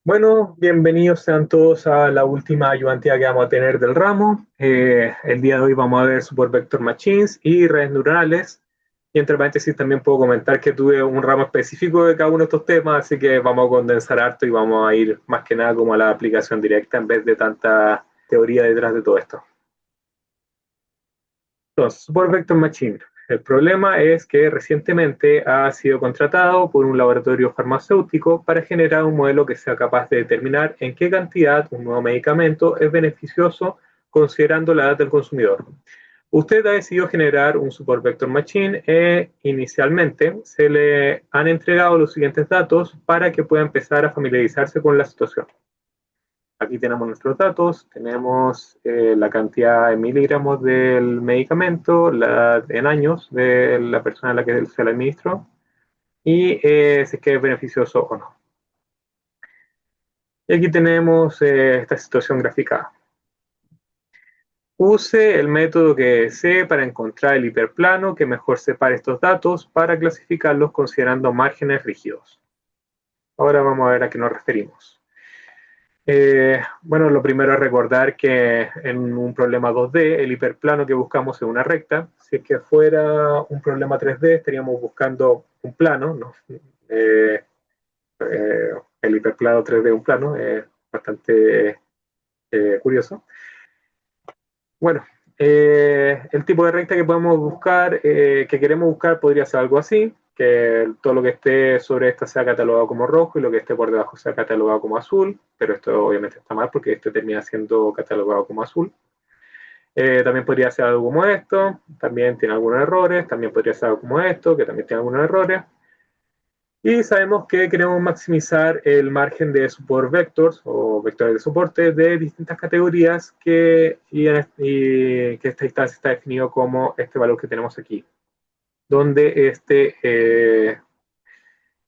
Bueno, bienvenidos sean todos a la última ayudantía que vamos a tener del ramo. El día de hoy vamos a ver Support Vector Machines y redes neuronales. Y entre paréntesis también puedo comentar que tuve un ramo específico de cada uno de estos temas, así que vamos a condensar harto y vamos a ir más que nada como a la aplicación directa en vez de tanta teoría detrás de todo esto. Entonces, Support Vector Machine. El problema es que recientemente ha sido contratado por un laboratorio farmacéutico para generar un modelo que sea capaz de determinar en qué cantidad un nuevo medicamento es beneficioso considerando la edad del consumidor. Usted ha decidido generar un Support Vector Machine e inicialmente se le han entregado los siguientes datos para que pueda empezar a familiarizarse con la situación. Aquí tenemos nuestros datos, tenemos la cantidad de miligramos del medicamento, en años de la persona a la que se le administró y si es que es beneficioso o no. Y aquí tenemos esta situación graficada. Use el método que desee para encontrar el hiperplano que mejor separe estos datos para clasificarlos considerando márgenes rígidos. Ahora vamos a ver a qué nos referimos. Bueno, lo primero es recordar que en un problema 2D, el hiperplano que buscamos es una recta. Si es que fuera un problema 3D, estaríamos buscando un plano, ¿no? Eh, el hiperplano 3D, un plano, es bastante curioso. Bueno, el tipo de recta que podemos buscar, que queremos buscar, podría ser algo así, que todo lo que esté sobre esta sea catalogado como rojo y lo que esté por debajo sea catalogado como azul, pero esto obviamente está mal porque este termina siendo catalogado como azul. También podría ser algo como esto, también tiene algunos errores, también podría ser algo como esto, que también tiene algunos errores. Y sabemos que queremos maximizar el margen de support vectors o vectores de soporte de distintas categorías y que esta instancia está definido como este valor que tenemos aquí, donde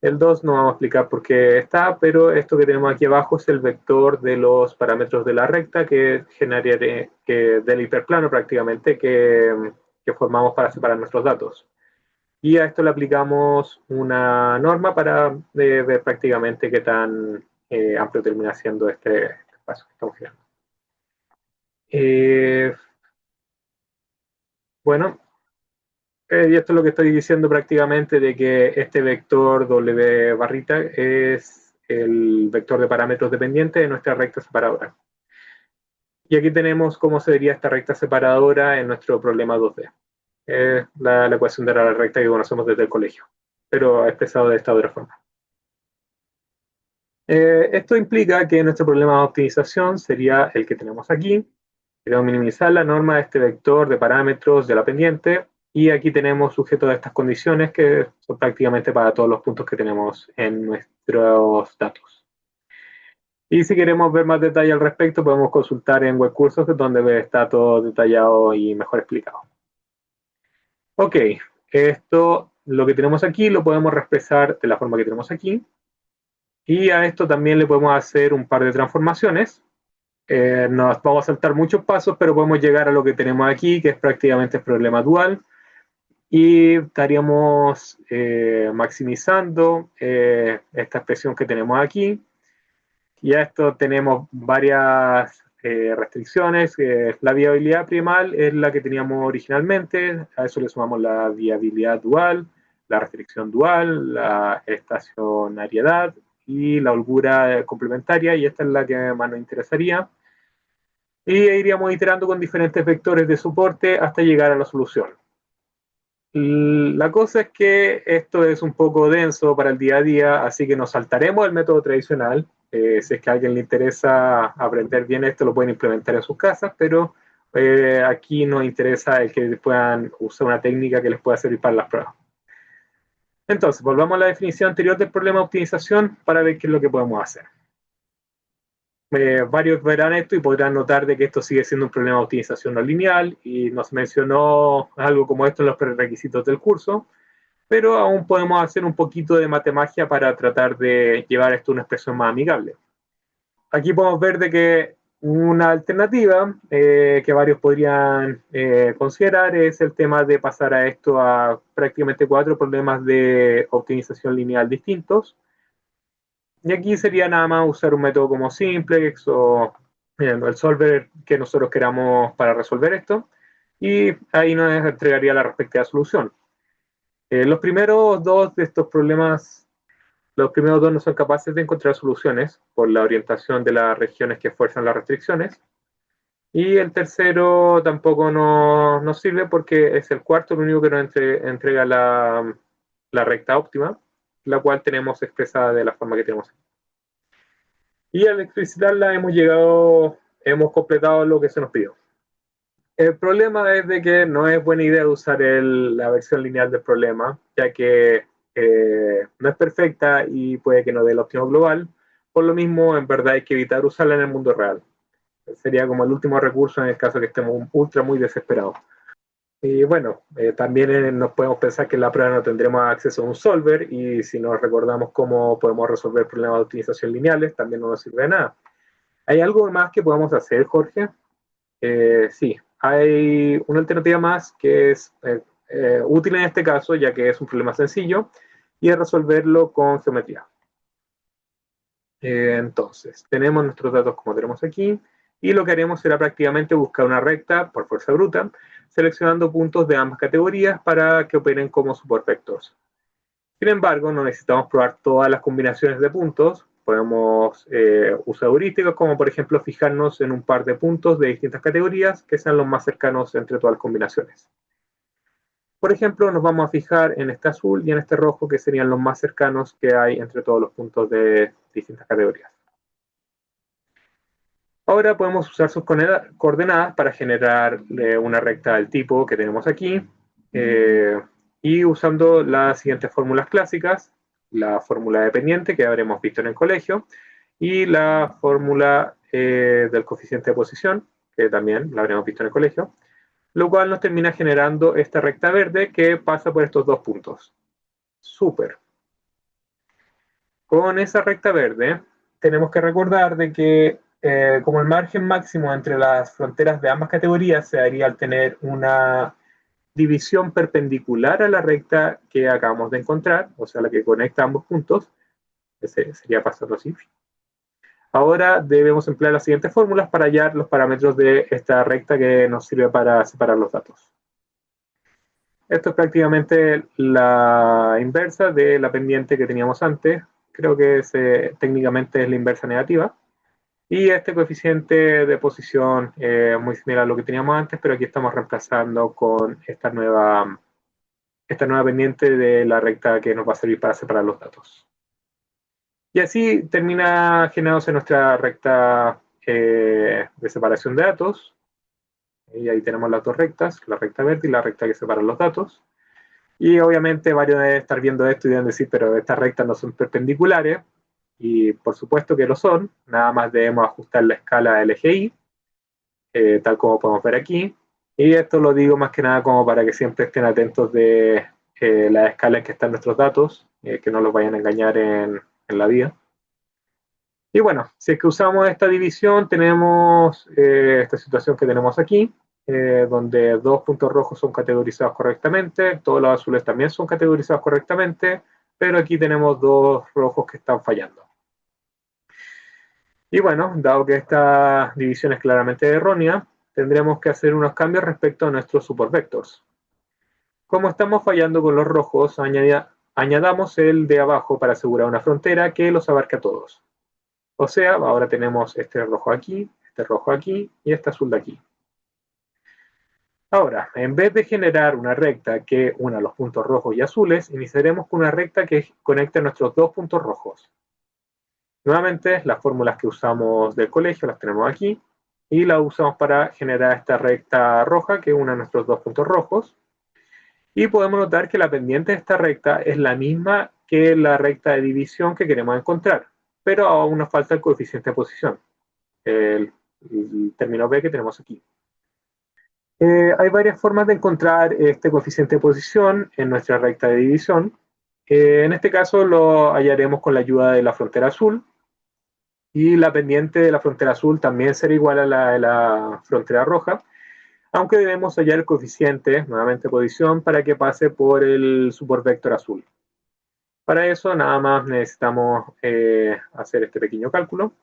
el 2 no vamos a explicar por qué está, pero esto que tenemos aquí abajo es el vector de los parámetros de la recta que generaría del hiperplano prácticamente que formamos para separar nuestros datos. Y a esto le aplicamos una norma para ver prácticamente qué tan amplio termina siendo este espacio que estamos creando. Eh, bueno, y esto es lo que estoy diciendo prácticamente de que este vector W barrita es el vector de parámetros dependiente de nuestra recta separadora. Y aquí tenemos cómo se vería esta recta separadora en nuestro problema 2D. Es la ecuación de la recta que conocemos desde el colegio, pero expresado de esta otra forma. Esto implica que nuestro problema de optimización sería el que tenemos aquí. Queremos minimizar la norma de este vector de parámetros de la pendiente y aquí tenemos sujetos de estas condiciones que son prácticamente para todos los puntos que tenemos en nuestros datos. Y si queremos ver más detalle al respecto, podemos consultar en webcursos donde está todo detallado y mejor explicado. Ok, esto, lo que tenemos aquí, lo podemos expresar de la forma que tenemos aquí. Y a esto también le podemos hacer un par de transformaciones. Nos vamos a saltar muchos pasos, pero podemos llegar a lo que tenemos aquí, que es prácticamente el problema dual. Y estaríamos maximizando esta expresión que tenemos aquí. Y a esto tenemos varias restricciones. La viabilidad primal es la que teníamos originalmente. A eso le sumamos la viabilidad dual, la restricción dual, la estacionariedad y la holgura complementaria. Y esta es la que más nos interesaría. Y iríamos iterando con diferentes vectores de soporte hasta llegar a la solución. La cosa es que esto es un poco denso para el día a día, así que nos saltaremos el método tradicional. Si es que a alguien le interesa aprender bien esto, lo pueden implementar en sus casas, pero aquí nos interesa el que puedan usar una técnica que les pueda servir para las pruebas. Entonces, volvamos a la definición anterior del problema de optimización para ver qué es lo que podemos hacer. Varios verán esto y podrán notar de que esto sigue siendo un problema de optimización no lineal y nos mencionó algo como esto en los prerequisitos del curso, pero aún podemos hacer un poquito de matemagia para tratar de llevar esto a una expresión más amigable. Aquí podemos ver de que una alternativa que varios podrían considerar es el tema de pasar a esto a prácticamente 4 problemas de optimización lineal distintos. Y aquí sería nada más usar un método como simplex o el solver que nosotros queramos para resolver esto. Y ahí nos entregaría la respectiva solución. Los primeros dos de estos problemas, los primeros dos no son capaces de encontrar soluciones por la orientación de las regiones que fuerzan las restricciones. Y el tercero tampoco nos sirve porque es el cuarto, el único que nos entrega la recta óptima, la cual tenemos expresada de la forma que tenemos aquí. Y al explicitarla hemos completado lo que se nos pidió. El problema es de que no es buena idea usar la versión lineal del problema, ya que no es perfecta y puede que no dé el óptimo global. Por lo mismo, en verdad hay que evitar usarla en el mundo real. Sería como el último recurso en el caso que estemos muy desesperados. Y bueno, también nos podemos pensar que en la prueba no tendremos acceso a un solver y si nos recordamos cómo podemos resolver problemas de optimización lineales, también no nos sirve de nada. ¿Hay algo más que podamos hacer, Jorge? Sí, hay una alternativa más que es útil en este caso, ya que es un problema sencillo, y es resolverlo con geometría. Entonces, tenemos nuestros datos como tenemos aquí, y lo que haremos será prácticamente buscar una recta por fuerza bruta, seleccionando puntos de ambas categorías para que operen como support vectors. Sin embargo, no necesitamos probar todas las combinaciones de puntos. Podemos usar heurísticos como por ejemplo fijarnos en un par de puntos de distintas categorías que sean los más cercanos entre todas las combinaciones. Por ejemplo, nos vamos a fijar en este azul y en este rojo que serían los más cercanos que hay entre todos los puntos de distintas categorías. Ahora podemos usar sus coordenadas para generar una recta del tipo que tenemos aquí. Y usando las siguientes fórmulas clásicas, la fórmula dependiente que habremos visto en el colegio y la fórmula del coeficiente de posición, que también la habremos visto en el colegio, lo cual nos termina generando esta recta verde que pasa por estos dos puntos. Súper. Con esa recta verde tenemos que recordar de que como el margen máximo entre las fronteras de ambas categorías se daría al tener una división perpendicular a la recta que acabamos de encontrar, o sea, la que conecta ambos puntos, ese sería pasarlo así. Ahora debemos emplear las siguientes fórmulas para hallar los parámetros de esta recta que nos sirve para separar los datos. Esto es prácticamente la inversa de la pendiente que teníamos antes. Creo que técnicamente es la inversa negativa. Y este coeficiente de posición es muy similar a lo que teníamos antes, pero aquí estamos reemplazando con esta nueva pendiente de la recta que nos va a servir para separar los datos. Y así termina generándose nuestra recta de separación de datos. Y ahí tenemos las dos rectas, la recta verde y la recta que separa los datos. Y obviamente varios deben estar viendo esto y deben decir, pero estas rectas no son perpendiculares. Y por supuesto que lo son, nada más debemos ajustar la escala del eje Y, tal como podemos ver aquí. Y esto lo digo más que nada como para que siempre estén atentos de la escala en que están nuestros datos, que no los vayan a engañar en la vida. Y bueno, si es que usamos esta división, tenemos esta situación que tenemos aquí, donde dos puntos rojos son categorizados correctamente, todos los azules también son categorizados correctamente, pero aquí tenemos dos rojos que están fallando. Y bueno, dado que esta división es claramente errónea, tendremos que hacer unos cambios respecto a nuestros support vectors. Como estamos fallando con los rojos, añadamos el de abajo para asegurar una frontera que los abarque a todos. O sea, ahora tenemos este rojo aquí y este azul de aquí. Ahora, en vez de generar una recta que una los puntos rojos y azules, iniciaremos con una recta que conecte nuestros dos puntos rojos. Nuevamente, las fórmulas que usamos del colegio las tenemos aquí y las usamos para generar esta recta roja que une nuestros dos puntos rojos. Y podemos notar que la pendiente de esta recta es la misma que la recta de división que queremos encontrar, pero aún nos falta el coeficiente de posición, el término B que tenemos aquí. Hay varias formas de encontrar este coeficiente de posición en nuestra recta de división. En este caso lo hallaremos con la ayuda de la frontera azul, y la pendiente de la frontera azul también será igual a la de la frontera roja, aunque debemos hallar el coeficiente, nuevamente posición, para que pase por el support vector azul. Para eso nada más necesitamos hacer este pequeño cálculo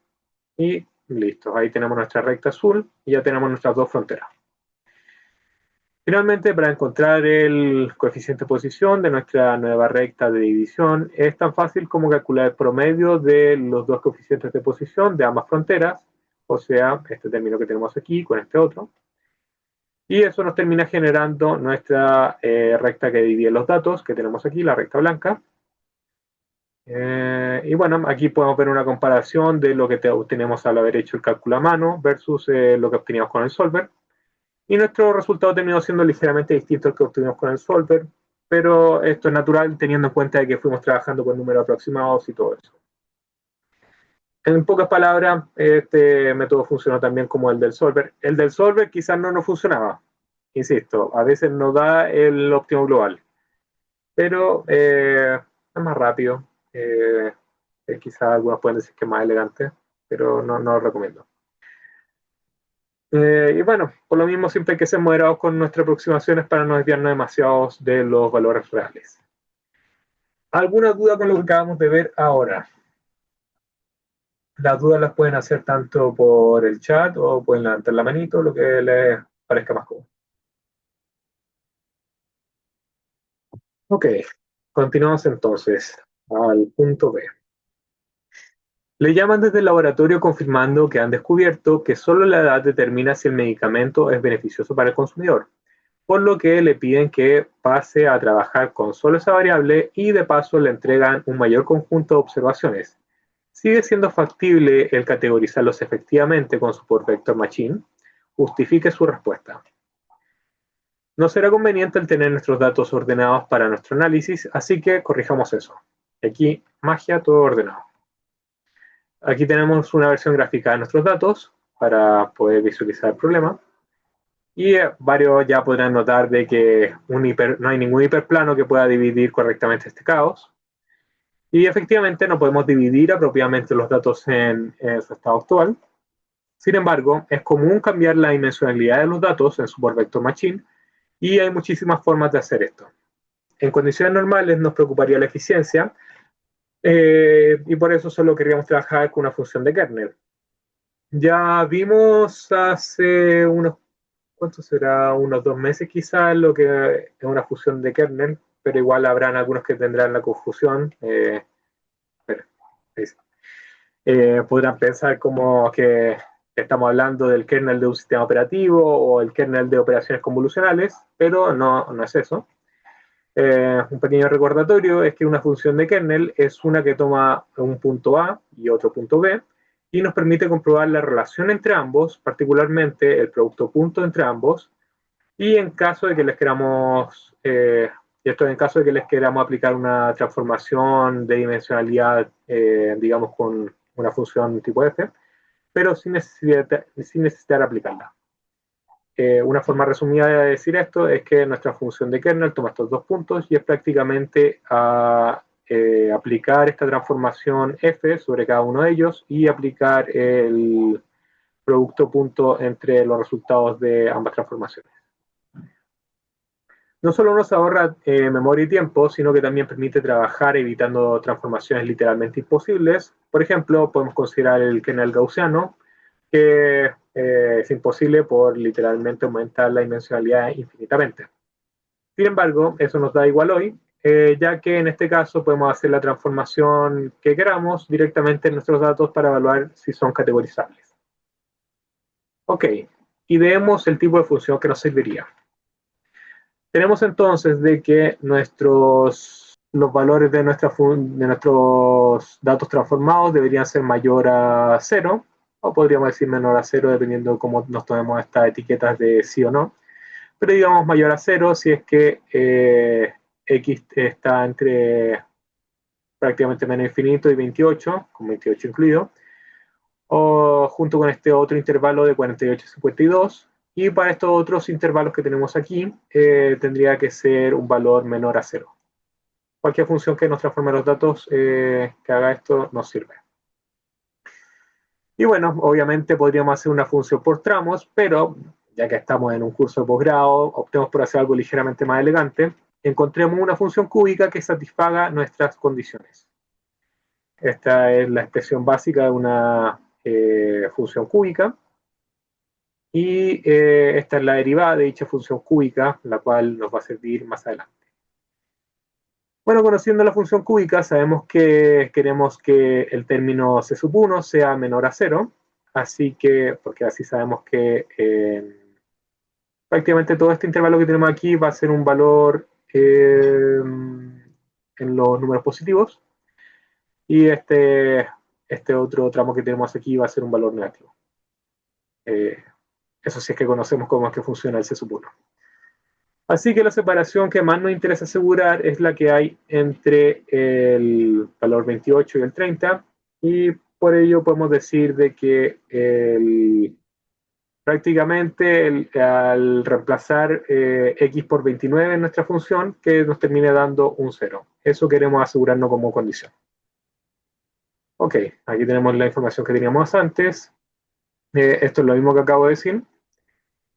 y listo. Ahí tenemos nuestra recta azul y ya tenemos nuestras dos fronteras. Finalmente, para encontrar el coeficiente de posición de nuestra nueva recta de división, es tan fácil como calcular el promedio de los dos coeficientes de posición de ambas fronteras, o sea, este término que tenemos aquí con este otro. Y eso nos termina generando nuestra recta que divide los datos que tenemos aquí, la recta blanca. Y bueno, aquí podemos ver una comparación de lo que obtenemos al haber hecho el cálculo a mano versus lo que obteníamos con el solver. Y nuestro resultado terminó siendo ligeramente distinto al que obtuvimos con el solver, pero esto es natural teniendo en cuenta que fuimos trabajando con números aproximados y todo eso. En pocas palabras, este método funcionó también como el del solver. El del solver quizás no nos funcionaba, insisto, a veces no da el óptimo global, pero es más rápido. Quizás algunos pueden decir que es más elegante, pero no lo recomiendo. Y bueno, por lo mismo siempre hay que ser moderados con nuestras aproximaciones para no desviarnos demasiado de los valores reales. ¿Alguna duda con lo que acabamos de ver ahora? Las dudas las pueden hacer tanto por el chat o pueden levantar la manito, lo que les parezca más cómodo. Ok, continuamos entonces al punto B. Le llaman desde el laboratorio confirmando que han descubierto que solo la edad determina si el medicamento es beneficioso para el consumidor, por lo que le piden que pase a trabajar con solo esa variable y de paso le entregan un mayor conjunto de observaciones. ¿Sigue siendo factible el categorizarlos efectivamente con Support Vector Machine? Justifique su respuesta. No será conveniente el tener nuestros datos ordenados para nuestro análisis, así que corrijamos eso. Aquí, magia, todo ordenado. Aquí tenemos una versión gráfica de nuestros datos para poder visualizar el problema. Y varios ya podrán notar de que no hay ningún hiperplano que pueda dividir correctamente este caos. Y efectivamente no podemos dividir apropiadamente los datos en su estado actual. Sin embargo, es común cambiar la dimensionalidad de los datos en Support Vector Machine y hay muchísimas formas de hacer esto. En condiciones normales nos preocuparía la eficiencia y por eso solo queríamos trabajar con una función de kernel. Ya vimos hace ¿cuánto será? Unos 2 meses quizás lo que es una fusión de kernel, pero igual habrán algunos que tendrán la confusión. Podrán pensar como que estamos hablando del kernel de un sistema operativo o el kernel de operaciones convolucionales, pero no es eso. Un pequeño recordatorio es que una función de kernel es una que toma un punto A y otro punto B y nos permite comprobar la relación entre ambos, particularmente el producto punto entre ambos, y en caso de que les queramos, y esto en caso de que les queramos aplicar una transformación de dimensionalidad, digamos, con una función tipo f, pero sin necesidad de aplicarla. Una forma resumida de decir esto es que nuestra función de kernel toma estos dos puntos y es prácticamente aplicar esta transformación f sobre cada uno de ellos y aplicar el producto punto entre los resultados de ambas transformaciones. No solo nos ahorra memoria y tiempo, sino que también permite trabajar evitando transformaciones literalmente imposibles. Por ejemplo, podemos considerar el kernel gaussiano, que es imposible por literalmente aumentar la dimensionalidad infinitamente. Sin embargo, eso nos da igual hoy, ya que en este caso podemos hacer la transformación que queramos directamente en nuestros datos para evaluar si son categorizables. Ok, ideemos el tipo de función que nos serviría. Tenemos entonces de que los valores de nuestros datos transformados deberían ser mayor a 0, o podríamos decir menor a 0, dependiendo de cómo nos tomemos estas etiquetas de sí o no. Pero digamos mayor a 0 si es que x está entre prácticamente menos infinito y 28, con 28 incluido, o junto con este otro intervalo de 48 y 52. Y para estos otros intervalos que tenemos aquí, tendría que ser un valor menor a 0. Cualquier función que nos transforme los datos que haga esto nos sirve. Y bueno, obviamente podríamos hacer una función por tramos, pero ya que estamos en un curso de posgrado, optemos por hacer algo ligeramente más elegante. encontremos una función cúbica que satisfaga nuestras condiciones. Esta es la expresión básica de una función cúbica. Y esta es la derivada de dicha función cúbica, la cual nos va a servir más adelante. Bueno, conociendo la función cúbica, sabemos que queremos que el término C sub 1 sea menor a 0, así que, porque así sabemos que prácticamente todo este intervalo que tenemos aquí va a ser un valor en los números positivos, y este otro tramo que tenemos aquí va a ser un valor negativo. Eso sí es que conocemos cómo es que funciona el C sub 1. Así que la separación que más nos interesa asegurar es la que hay entre el valor 28 y el 30, y por ello podemos decir de que prácticamente al reemplazar x por 29 en nuestra función, que nos termine dando un 0. Eso queremos asegurarnos como condición. Ok, aquí tenemos la información que teníamos antes. Esto es lo mismo que acabo de decir.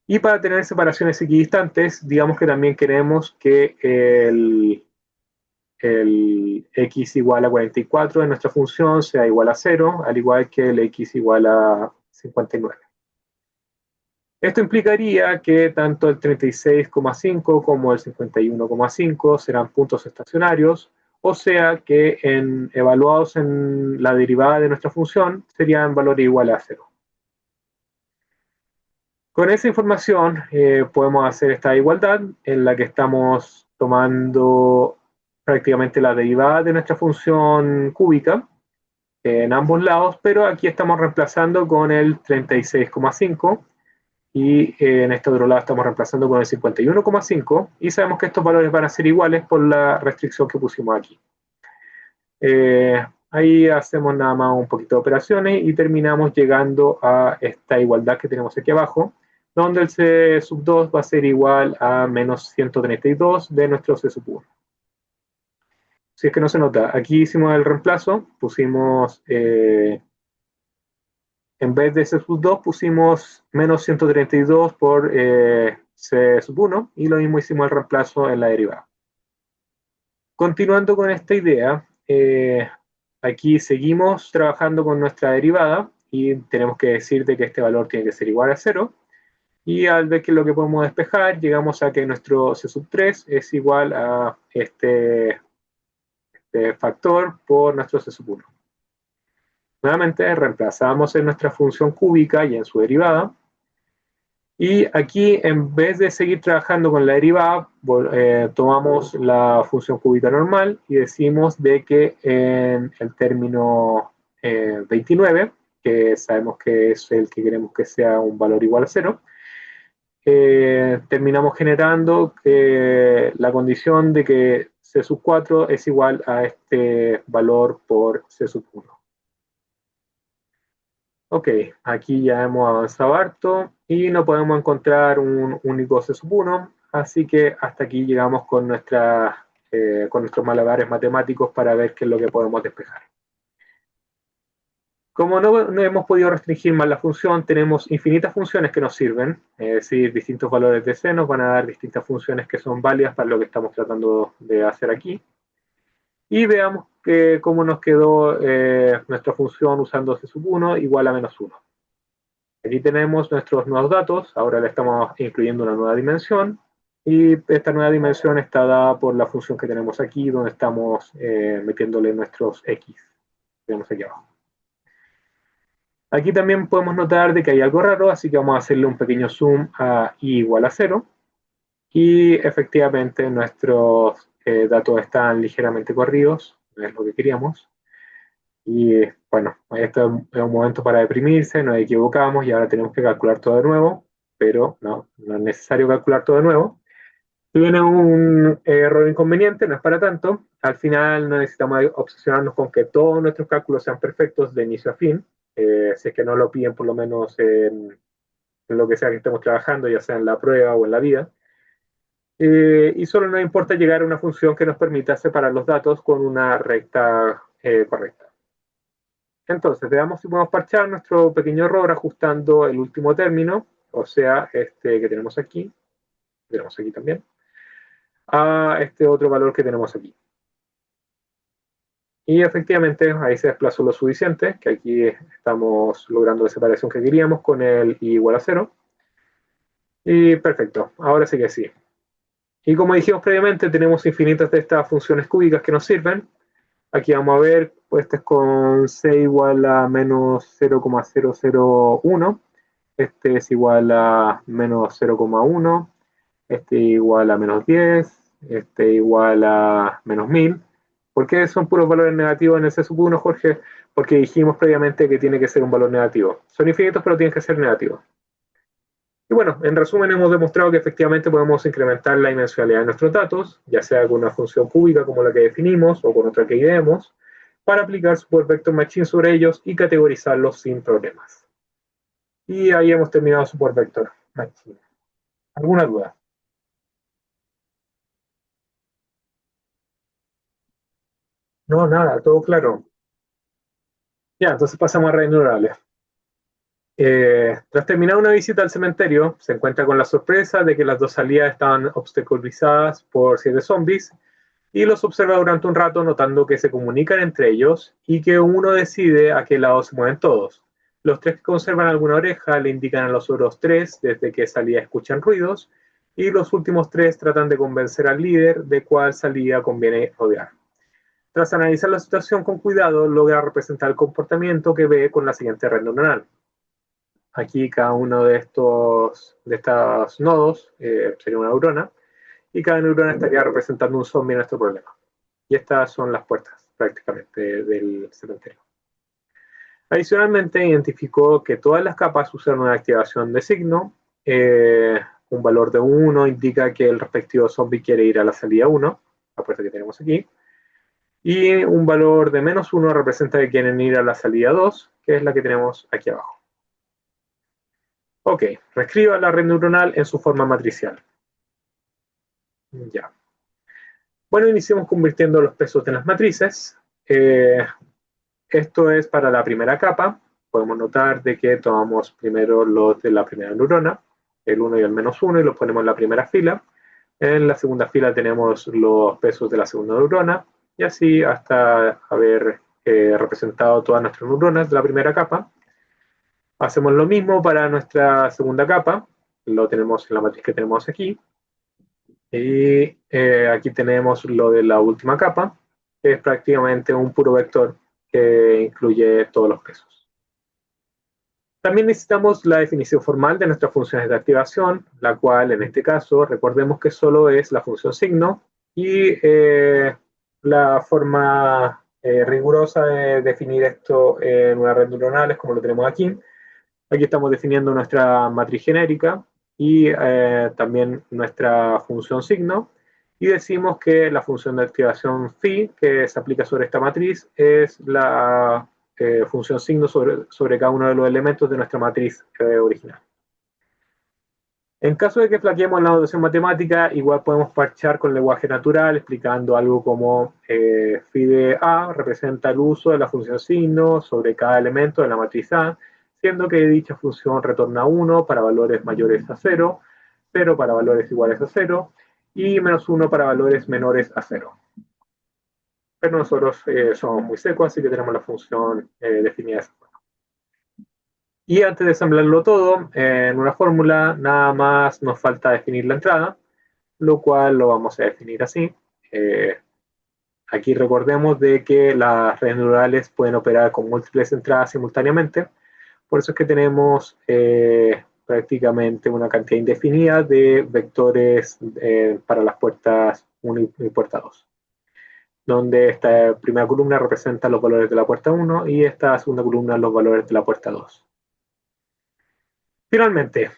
Y para tener separaciones equidistantes, digamos que también queremos que el x igual a 44 de nuestra función sea igual a 0, al igual que el x igual a 59. Esto implicaría que tanto el 36,5 como el 51,5 serán puntos estacionarios, o sea que evaluados en la derivada de nuestra función serían valores iguales a 0. Con esa información podemos hacer esta igualdad en la que estamos tomando prácticamente la derivada de nuestra función cúbica en ambos lados, pero aquí estamos reemplazando con el 36,5 y en este otro lado estamos reemplazando con el 51,5, y sabemos que estos valores van a ser iguales por la restricción que pusimos aquí. Ahí hacemos nada más un poquito de operaciones y terminamos llegando a esta igualdad que tenemos aquí abajo, donde el C sub 2 va a ser igual a menos 132 de nuestro C sub 1. Si es que no se nota, aquí hicimos el reemplazo, pusimos, en vez de C sub 2, pusimos menos 132 por C sub 1, y lo mismo hicimos el reemplazo en la derivada. Continuando con esta idea, aquí seguimos trabajando con nuestra derivada y tenemos que decir de que este valor tiene que ser igual a 0. Y al ver que lo que podemos despejar, llegamos a que nuestro C sub 3 es igual a este factor por nuestro C sub 1. Nuevamente reemplazamos en nuestra función cúbica y en su derivada. Y aquí, en vez de seguir trabajando con la derivada, tomamos la función cúbica normal y decimos de que en el término 29, que sabemos que es el que queremos que sea un valor igual a 0, terminamos generando la condición de que C sub 4 es igual a este valor por C sub 1. Ok, aquí ya hemos avanzado harto y no podemos encontrar un único C sub 1, así que hasta aquí llegamos con nuestros malabares matemáticos para ver qué es lo que podemos despejar. Como no hemos podido restringir más la función, tenemos infinitas funciones que nos sirven, es decir, distintos valores de C nos van a dar distintas funciones que son válidas para lo que estamos tratando de hacer aquí. Y veamos cómo nos quedó nuestra función usando C sub 1 igual a menos 1. Aquí tenemos nuestros nuevos datos, ahora le estamos incluyendo una nueva dimensión, y esta nueva dimensión está dada por la función que tenemos aquí, donde estamos metiéndole nuestros x que tenemos aquí abajo. Aquí también podemos notar de que hay algo raro, así que vamos a hacerle un pequeño zoom a i igual a 0, y efectivamente nuestros datos están ligeramente corridos, no es lo que queríamos. Y bueno, esto es un momento para deprimirse, nos equivocamos y ahora tenemos que calcular todo de nuevo, pero no es necesario calcular todo de nuevo. Tiene un error inconveniente, no es para tanto. Al final no necesitamos obsesionarnos con que todos nuestros cálculos sean perfectos de inicio a fin, si es que no lo piden por lo menos en lo que sea que estemos trabajando, ya sea en la prueba o en la vida. Y solo nos importa llegar a una función que nos permita separar los datos con una recta correcta. Entonces, veamos si podemos parchar nuestro pequeño error ajustando el último término, o sea, este que tenemos aquí también. a este otro valor que tenemos aquí. Y efectivamente ahí se desplazó lo suficiente, que aquí estamos logrando la separación que queríamos con el i igual a 0. Y perfecto, ahora sí que sí. Y como dijimos previamente, tenemos infinitas de estas funciones cúbicas que nos sirven. Aquí vamos a ver, pues este es con c igual a menos 0,001. Este es igual a menos 0,1. Este igual a menos 10. Este igual a menos 1000. ¿Por qué son puros valores negativos en el C sub 1, Jorge? Porque dijimos previamente que tiene que ser un valor negativo. Son infinitos, pero tienen que ser negativos. Y bueno, en resumen hemos demostrado que efectivamente podemos incrementar la dimensionalidad de nuestros datos, ya sea con una función cúbica como la que definimos o con otra que ideemos, para aplicar Support Vector Machine sobre ellos y categorizarlos sin problemas. Y ahí hemos terminado Support Vector Machine. ¿Alguna duda? No, nada, todo claro. Ya, entonces pasamos a redes neurales. Tras terminar una visita al cementerio, se encuentra con la sorpresa de que las dos salidas estaban obstaculizadas por 7 zombies y los observa durante un rato notando que se comunican entre ellos y que uno decide a qué lado se mueven todos. Los tres que conservan alguna oreja le indican a los otros tres desde qué salida escuchan ruidos y los últimos tres tratan de convencer al líder de cuál salida conviene rodear. Tras analizar la situación con cuidado, logra representar el comportamiento que ve con la siguiente red neuronal. Aquí cada uno de estos nodos sería una neurona y cada neurona estaría representando un zombie en nuestro problema. Y estas son las puertas prácticamente del cementerio. Adicionalmente, identificó que todas las capas usan una activación de signo. Un valor de 1 indica que el respectivo zombie quiere ir a la salida 1, la puerta que tenemos aquí. Y un valor de menos 1 representa que quieren ir a la salida 2, que es la que tenemos aquí abajo. Ok, reescriba la red neuronal en su forma matricial. Ya. Bueno, iniciamos convirtiendo los pesos en las matrices. Esto es para la primera capa. Podemos notar de que tomamos primero los de la primera neurona, el 1 y el menos 1, y los ponemos en la primera fila. En la segunda fila tenemos los pesos de la segunda neurona, y así hasta haber representado todas nuestras neuronas de la primera capa. Hacemos lo mismo para nuestra segunda capa, lo tenemos en la matriz que tenemos aquí. Y aquí tenemos lo de la última capa, que es prácticamente un puro vector que incluye todos los pesos. También necesitamos la definición formal de nuestras funciones de activación, la cual en este caso recordemos que solo es la función signo y la forma rigurosa de definir esto en una red neuronal es como lo tenemos aquí. Aquí estamos definiendo nuestra matriz genérica y también nuestra función signo. Y decimos que la función de activación phi, que se aplica sobre esta matriz, es la función signo sobre cada uno de los elementos de nuestra matriz original. En caso de que flaqueemos la notación matemática, igual podemos parchar con lenguaje natural, explicando algo como phi de A representa el uso de la función signo sobre cada elemento de la matriz A, siendo que dicha función retorna 1 para valores mayores a 0, 0 para valores iguales a 0 y menos 1 para valores menores a 0. Pero nosotros somos muy secos, así que tenemos la función definida de esa forma. Y antes de ensamblarlo todo en una fórmula, nada más nos falta definir la entrada, lo cual lo vamos a definir así. Aquí recordemos de que las redes neurales pueden operar con múltiples entradas simultáneamente, por eso es que tenemos prácticamente una cantidad indefinida de vectores para las puertas 1 y puerta 2, donde esta primera columna representa los valores de la puerta 1 y esta segunda columna los valores de la puerta 2. Finalmente,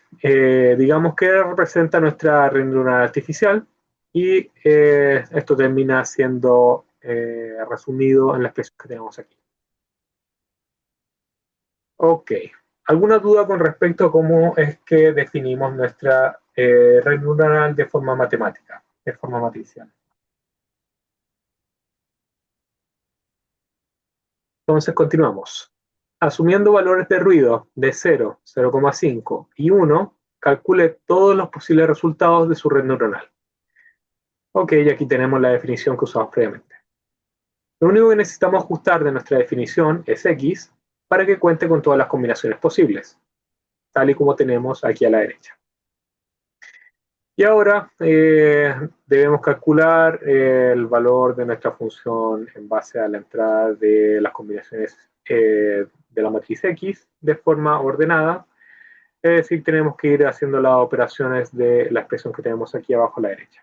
digamos que representa nuestra red neuronal artificial y esto termina siendo resumido en la expresión que tenemos aquí. Ok, ¿alguna duda con respecto a cómo es que definimos nuestra red neuronal de forma matemática, de forma matricial? Entonces continuamos. Asumiendo valores de ruido de 0, 0,5 y 1, calcule todos los posibles resultados de su red neuronal. Ok, y aquí tenemos la definición que usamos previamente. Lo único que necesitamos ajustar de nuestra definición es x para que cuente con todas las combinaciones posibles, tal y como tenemos aquí a la derecha. Y ahora debemos calcular el valor de nuestra función en base a la entrada de las combinaciones de la matriz X de forma ordenada. Es decir, tenemos que ir haciendo las operaciones de la expresión que tenemos aquí abajo a la derecha.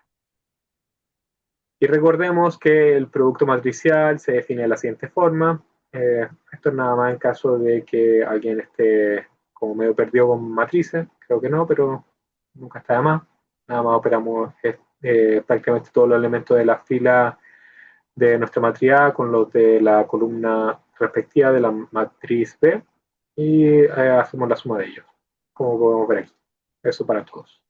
Y recordemos que el producto matricial se define de la siguiente forma. Esto es nada más en caso de que alguien esté como medio perdido con matrices. Creo que no, pero nunca está de más. Nada más operamos prácticamente todos los elementos de la fila de nuestra matriz A con los de la columna respectiva de la matriz B y hacemos la suma de ellos, como podemos ver aquí. Eso para todos.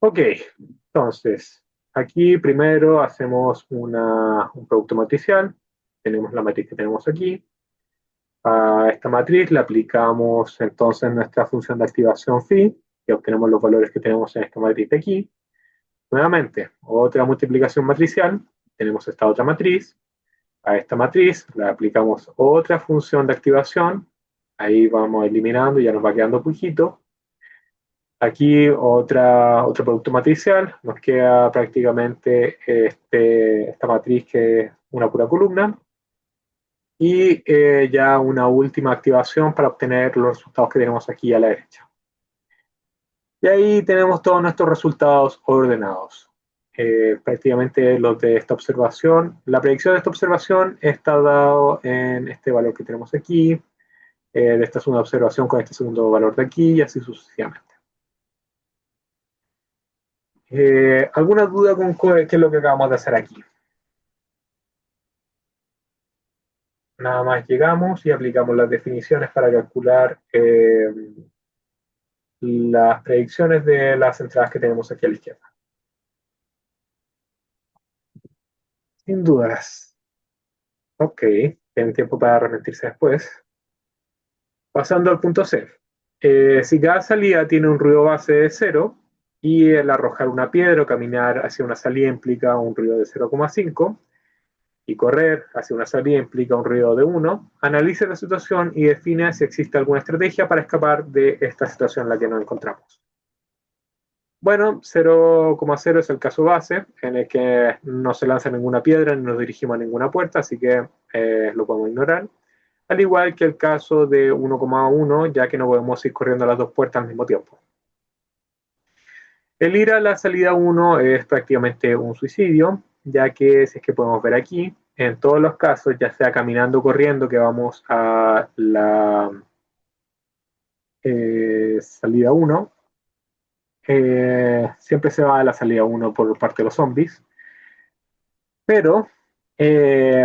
Ok, entonces, aquí primero hacemos un producto matricial. Tenemos la matriz que tenemos aquí. A esta matriz le aplicamos entonces nuestra función de activación phi, y obtenemos los valores que tenemos en esta matriz de aquí. Nuevamente, otra multiplicación matricial. Tenemos esta otra matriz. A esta matriz le aplicamos otra función de activación. Ahí vamos eliminando, ya nos va quedando poquito. Aquí otro producto matricial, nos queda prácticamente esta matriz que es una pura columna y ya una última activación para obtener los resultados que tenemos aquí a la derecha. Y ahí tenemos todos nuestros resultados ordenados. Prácticamente los de esta observación. La predicción de esta observación está dado en este valor que tenemos aquí, de esta segunda observación con este segundo valor de aquí y así sucesivamente. ¿Alguna duda con qué es lo que acabamos de hacer aquí? Nada más llegamos y aplicamos las definiciones para calcular las predicciones de las entradas que tenemos aquí a la izquierda. Sin dudas. Ok, tienen tiempo para arrepentirse después. Pasando al punto C. Si cada salida tiene un ruido base de 0 y el arrojar una piedra o caminar hacia una salida implica un ruido de 0,5, y correr hacia una salida implica un ruido de 1, analice la situación y define si existe alguna estrategia para escapar de esta situación en la que nos encontramos. Bueno, 0,0 es el caso base, en el que no se lanza ninguna piedra ni nos dirigimos a ninguna puerta, así que lo podemos ignorar. Al igual que el caso de 1,1, ya que no podemos ir corriendo a las dos puertas al mismo tiempo. El ir a la salida 1 es prácticamente un suicidio, ya que si es que podemos ver aquí, en todos los casos, ya sea caminando o corriendo, que vamos a la salida 1, siempre se va a la salida 1 por parte de los zombies, pero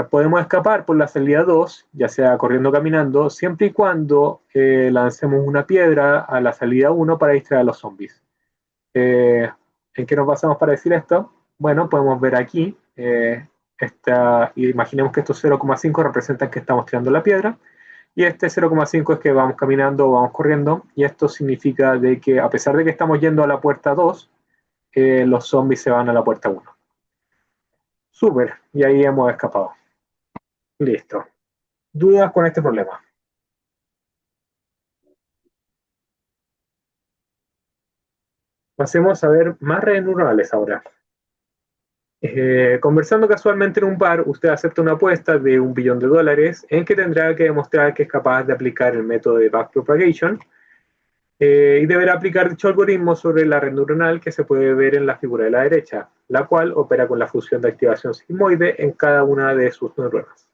podemos escapar por la salida 2, ya sea corriendo o caminando, siempre y cuando lancemos una piedra a la salida 1 para distraer a los zombies. ¿En qué nos basamos para decir esto? Bueno, podemos ver aquí, imaginemos que estos 0,5 representan que estamos tirando la piedra, y este 0,5 es que vamos caminando o vamos corriendo, y esto significa de que a pesar de que estamos yendo a la puerta 2, los zombies se van a la puerta 1. Súper, y ahí hemos escapado. Listo. ¿Dudas con este problema? Pasemos a ver más redes neuronales ahora. Conversando casualmente en un bar, usted acepta una apuesta de $1 billón en que tendrá que demostrar que es capaz de aplicar el método de backpropagation y deberá aplicar dicho algoritmo sobre la red neuronal que se puede ver en la figura de la derecha, la cual opera con la función de activación sigmoide en cada una de sus neuronas.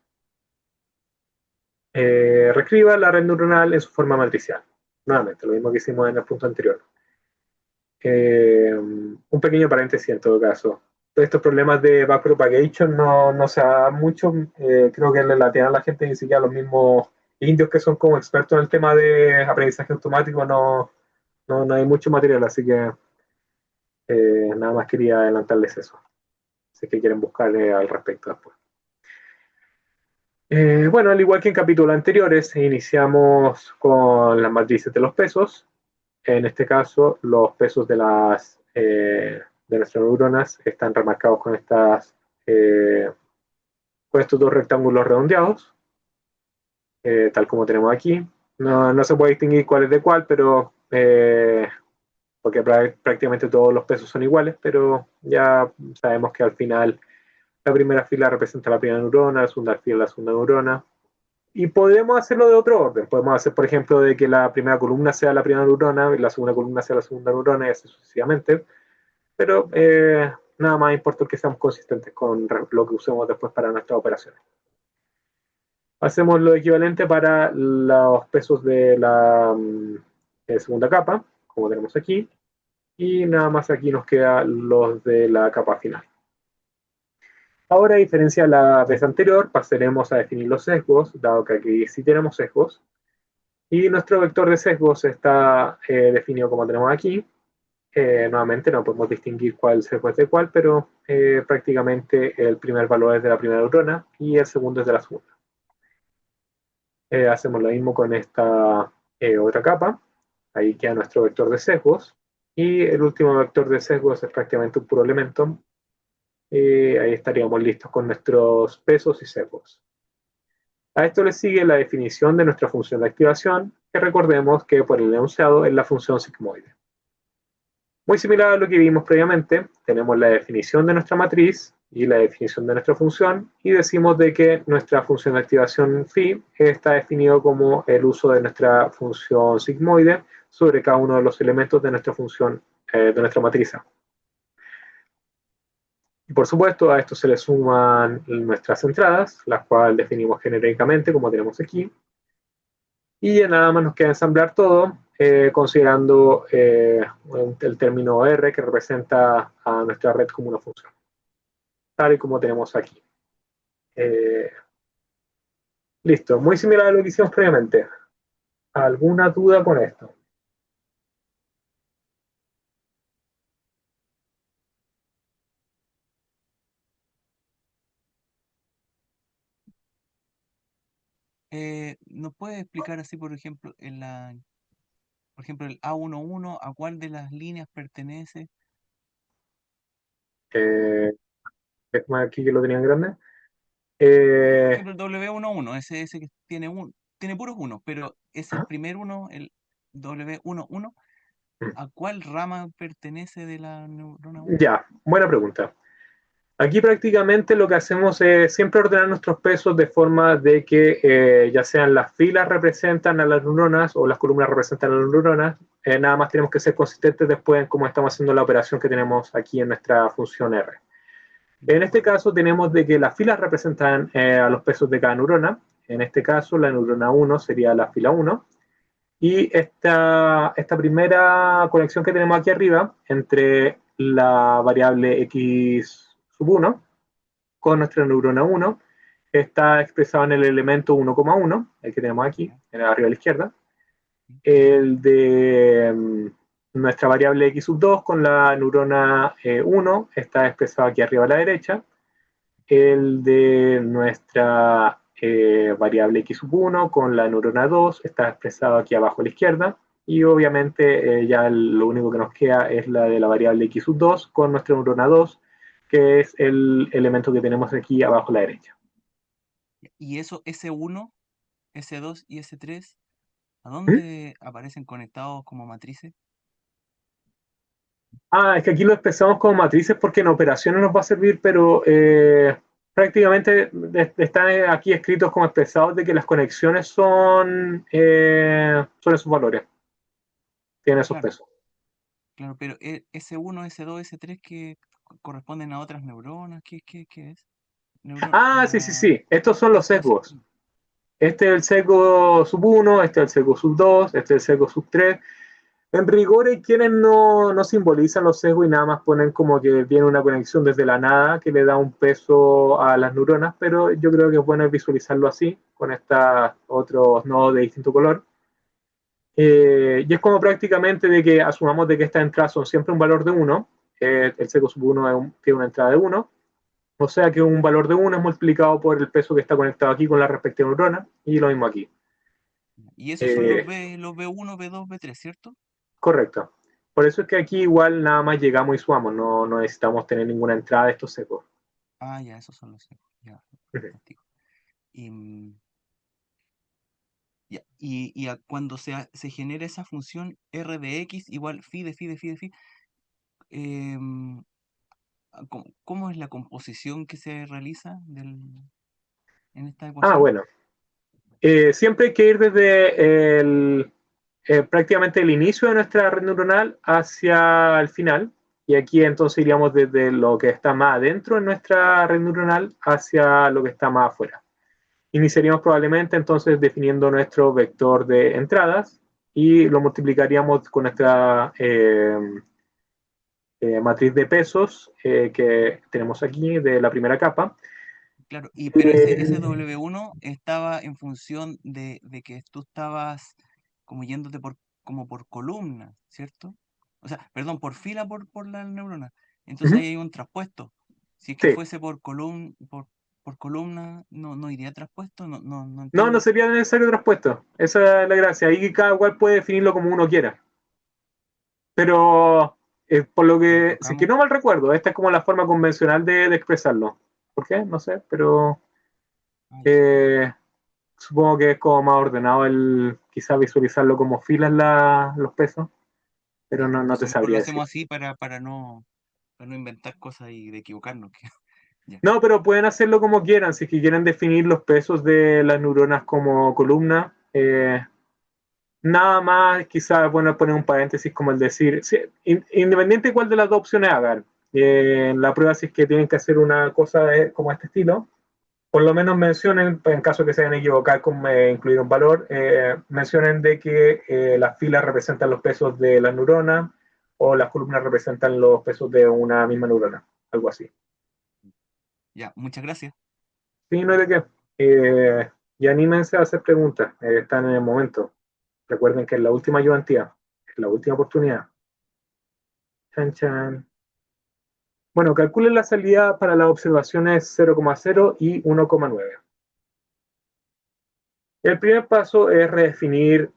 Reescriba la red neuronal en su forma matricial. Nuevamente, lo mismo que hicimos en el punto anterior. Un pequeño paréntesis en todo caso. Estos problemas de backpropagation no se da mucho. Creo que la tienen la gente, ni siquiera los mismos indios que son como expertos en el tema de aprendizaje automático, no hay mucho material, así que nada más quería adelantarles eso. Si es que quieren buscar al respecto después. Bueno, al igual que en capítulos anteriores, iniciamos con las matrices de los pesos. En este caso, los pesos de de nuestras neuronas están remarcados con estos dos rectángulos redondeados, tal como tenemos aquí. No se puede distinguir cuál es de cuál, pero porque prácticamente todos los pesos son iguales, pero ya sabemos que al final la primera fila representa la primera neurona, la segunda fila la segunda neurona. Y podemos hacerlo de otro orden. Podemos hacer, por ejemplo, de que la primera columna sea la primera neurona y la segunda columna sea la segunda neurona y así sucesivamente. Pero nada más importa que seamos consistentes con lo que usemos después para nuestras operaciones. Hacemos lo equivalente para los pesos de la segunda capa, como tenemos aquí, y nada más aquí nos quedan los de la capa final. Ahora, a diferencia de la vez anterior, pasaremos a definir los sesgos, dado que aquí sí tenemos sesgos, y nuestro vector de sesgos está definido como tenemos aquí. Nuevamente no podemos distinguir cuál sesgo es de cuál, pero prácticamente el primer valor es de la primera neurona y el segundo es de la segunda. Hacemos lo mismo con esta otra capa. Ahí queda nuestro vector de sesgos. Y el último vector de sesgos es prácticamente un puro elemento. Ahí estaríamos listos con nuestros pesos y sesgos. A esto le sigue la definición de nuestra función de activación, que recordemos que por el enunciado es la función sigmoide. Muy similar a lo que vimos previamente, tenemos la definición de nuestra matriz y la definición de nuestra función, y decimos de que nuestra función de activación phi está definido como el uso de nuestra función sigmoide sobre cada uno de los elementos de nuestra función, de nuestra matriz A. Y por supuesto, a esto se le suman nuestras entradas, las cuales definimos genéricamente, como tenemos aquí. Y ya nada más nos queda ensamblar todo, considerando el término R, que representa a nuestra red como una función, tal y como tenemos aquí. Listo, muy similar a lo que hicimos previamente. ¿Alguna duda con esto? ¿Nos puede explicar así, por ejemplo, el A11, a cuál de las líneas pertenece? Eh, es más aquí que lo tenían grande. Por Eh, ejemplo, el W11, ese que tiene puros unos, pero es el primer uno, el W11, ¿a cuál rama pertenece de la neurona uno? ya, buena pregunta. Aquí prácticamente lo que hacemos es siempre ordenar nuestros pesos de forma de que ya sean las filas representan a las neuronas o las columnas representan a las neuronas. Nada más tenemos que ser consistentes después en cómo estamos haciendo la operación que tenemos aquí en nuestra función R. En Ya, este caso tenemos de que las filas representan a los pesos de cada neurona. En este caso la neurona 1 sería la fila 1. Y esta primera conexión que tenemos aquí arriba entre la variable x sub 1 con nuestra neurona 1 está expresado en el elemento 1,1, el que tenemos aquí, ya, en arriba a la izquierda. sí, El de nuestra variable x sub 2 con la neurona 1 está expresado aquí arriba a la derecha. El de nuestra variable x sub 1 con la neurona 2 está expresado aquí abajo a la izquierda. Y obviamente ya lo único que nos queda es la de la variable x sub 2 con nuestra neurona 2, que es el elemento que tenemos aquí abajo a la derecha. ya. ¿Y eso, S1, S2 y S3, a ¿Mm? dónde aparecen conectados como matrices? Es que aquí lo expresamos como matrices porque en operaciones nos va a servir, pero prácticamente están aquí escritos como expresados de que las conexiones son esos valores, tienen esos Claro, pesos. claro, pero S1, S2, S3 que corresponden a otras neuronas, ¿qué es? Sí, sí, La sí. Estos son los S2, sesgos. Este es el sesgo sub 1, este es el sesgo sub 2, este es el sesgo sub 3. En rigor hay quienes no simbolizan los sesgos y nada más ponen como que viene una conexión desde la nada que le da un peso a las neuronas, pero yo creo que es bueno visualizarlo así, con estos otros nodos de distinto color. Y es como prácticamente de que asumamos de que estas entradas son siempre un valor de 1, el sesgo sub 1 tiene una entrada de 1, o sea que un valor de 1 es multiplicado por el peso que está conectado aquí con la respectiva neurona, y lo mismo aquí. y esos son Eh, los B1, B2, B3, ¿cierto? Correcto. Por eso es que aquí igual nada más llegamos y sumamos, no necesitamos tener ninguna entrada de estos secos. Ah, ya, esos son los secos. Ya, Ujú. fantástico. Y, ya, cuando se genera esa función r de x igual phi de phi de phi de phi, em, ¿cómo es la composición que se realiza en esta Ah, ecuación? bueno. Siempre hay que ir desde prácticamente el inicio de nuestra red neuronal hacia el final. Y aquí entonces iríamos desde lo que está más adentro en nuestra red neuronal hacia lo que está más afuera. Iniciaríamos probablemente entonces definiendo nuestro vector de entradas y lo multiplicaríamos con nuestra matriz de pesos que tenemos aquí de la primera capa. Claro, pero ese Eh, W1 estaba en función de que tú estabas como yéndote como por columna, ¿cierto? O sea, perdón, por fila por la neurona. Entonces uh-huh, ahí hay un traspuesto. Si es que sí. fuese por columna, no iría traspuesto, no No entiendo. sería necesario traspuesto. Esa es la gracia. Ahí cada cual puede definirlo como uno quiera. Pero por lo Lo que, si es que tocamos. no mal recuerdo, esta es como la forma convencional de expresarlo. ¿Por qué? No sé, pero Ah, ya. eh, supongo que es como más ordenado el quizás visualizarlo como filas los pesos, pero Ya, no te entonces mejor lo sabría decir. hacemos así para no inventar cosas y de equivocarnos. Ya, No, pero pueden hacerlo como quieran. Si es que quieren definir los pesos de las neuronas como columna, nada más, quizás bueno poner un paréntesis como el decir, sí, independiente de cuál de las dos opciones hagan, la prueba si es que tienen que hacer una cosa como este estilo, por lo menos mencionen, pues, en caso que se hayan equivocado con incluir un valor, mencionen de que las filas representan los pesos de las neuronas o las columnas representan los pesos de una misma neurona, algo así. ya, muchas gracias. Sí, no hay de qué. Y anímense a hacer preguntas, están en el momento. Recuerden que es la última ayudantía, es la última oportunidad. Chan, chan. Bueno, calculen la salida para las observaciones 0,0 y 1,9. El primer paso es redefinir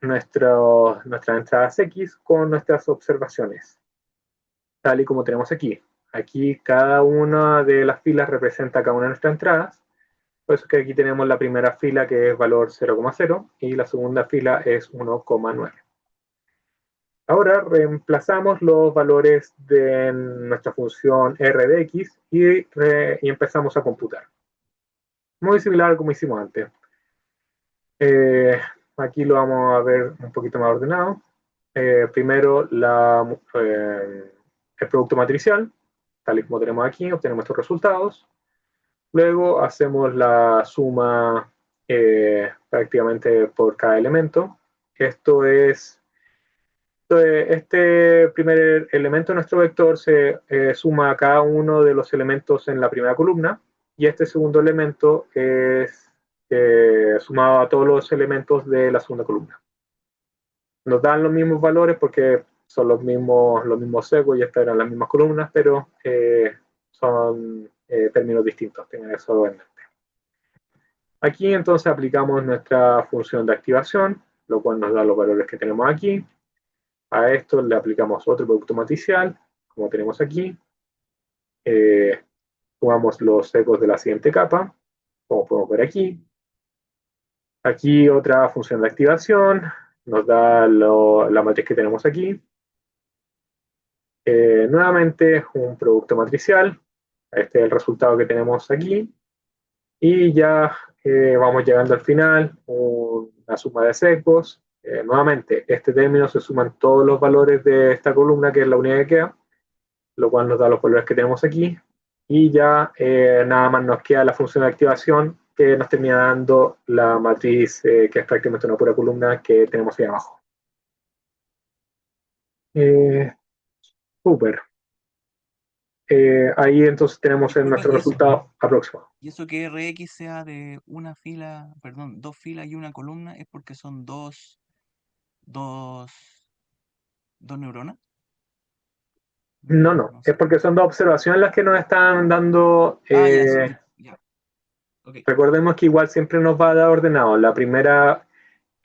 nuestras entradas X con nuestras observaciones, tal y como tenemos aquí. Aquí cada una de las filas representa cada una de nuestras entradas. Por eso es que aquí tenemos la primera fila que es valor 0,0 y la segunda fila es 1,9. Ahora reemplazamos los valores de nuestra función r de x y empezamos a computar. Muy similar a como hicimos antes. Eh, Aquí lo vamos a ver un poquito más ordenado. Primero el producto matricial, tal y como tenemos aquí, obtenemos estos resultados. Luego hacemos la suma prácticamente por cada elemento. Esto es Este primer elemento de nuestro vector se suma a cada uno de los elementos en la primera columna y este segundo elemento es sumado a todos los elementos de la segunda columna. Nos dan los mismos valores porque son los mismos secos y estas eran las mismas columnas, pero son términos distintos, tengan eso en mente. Aquí entonces aplicamos nuestra función de activación, lo cual nos da los valores que tenemos aquí. A esto le aplicamos otro producto matricial, como tenemos aquí. Eh, Sumamos los secos de la siguiente capa, como podemos ver aquí. Aquí otra función de activación, nos da la matriz que tenemos aquí. Nuevamente un producto matricial, este es el resultado que tenemos aquí. Y ya vamos llegando al final, una suma de secos. Nuevamente, este término se suman todos los valores de esta columna, que es la unidad que queda, lo cual nos da los valores que tenemos aquí. Y ya nada más nos queda la función de activación que nos termina dando la matriz que es prácticamente una pura columna que tenemos ahí abajo. Eh, Súper. Ahí entonces tenemos en Disculpa, nuestro resultado aproximado. y eso que Rx sea de una fila, perdón, dos filas y una columna es porque son dos, dos neuronas? No, no, No es sé. porque son dos observaciones las que nos están dando. Ah, ya, ya, ok. Recordemos que igual siempre nos va a dar ordenado. La primera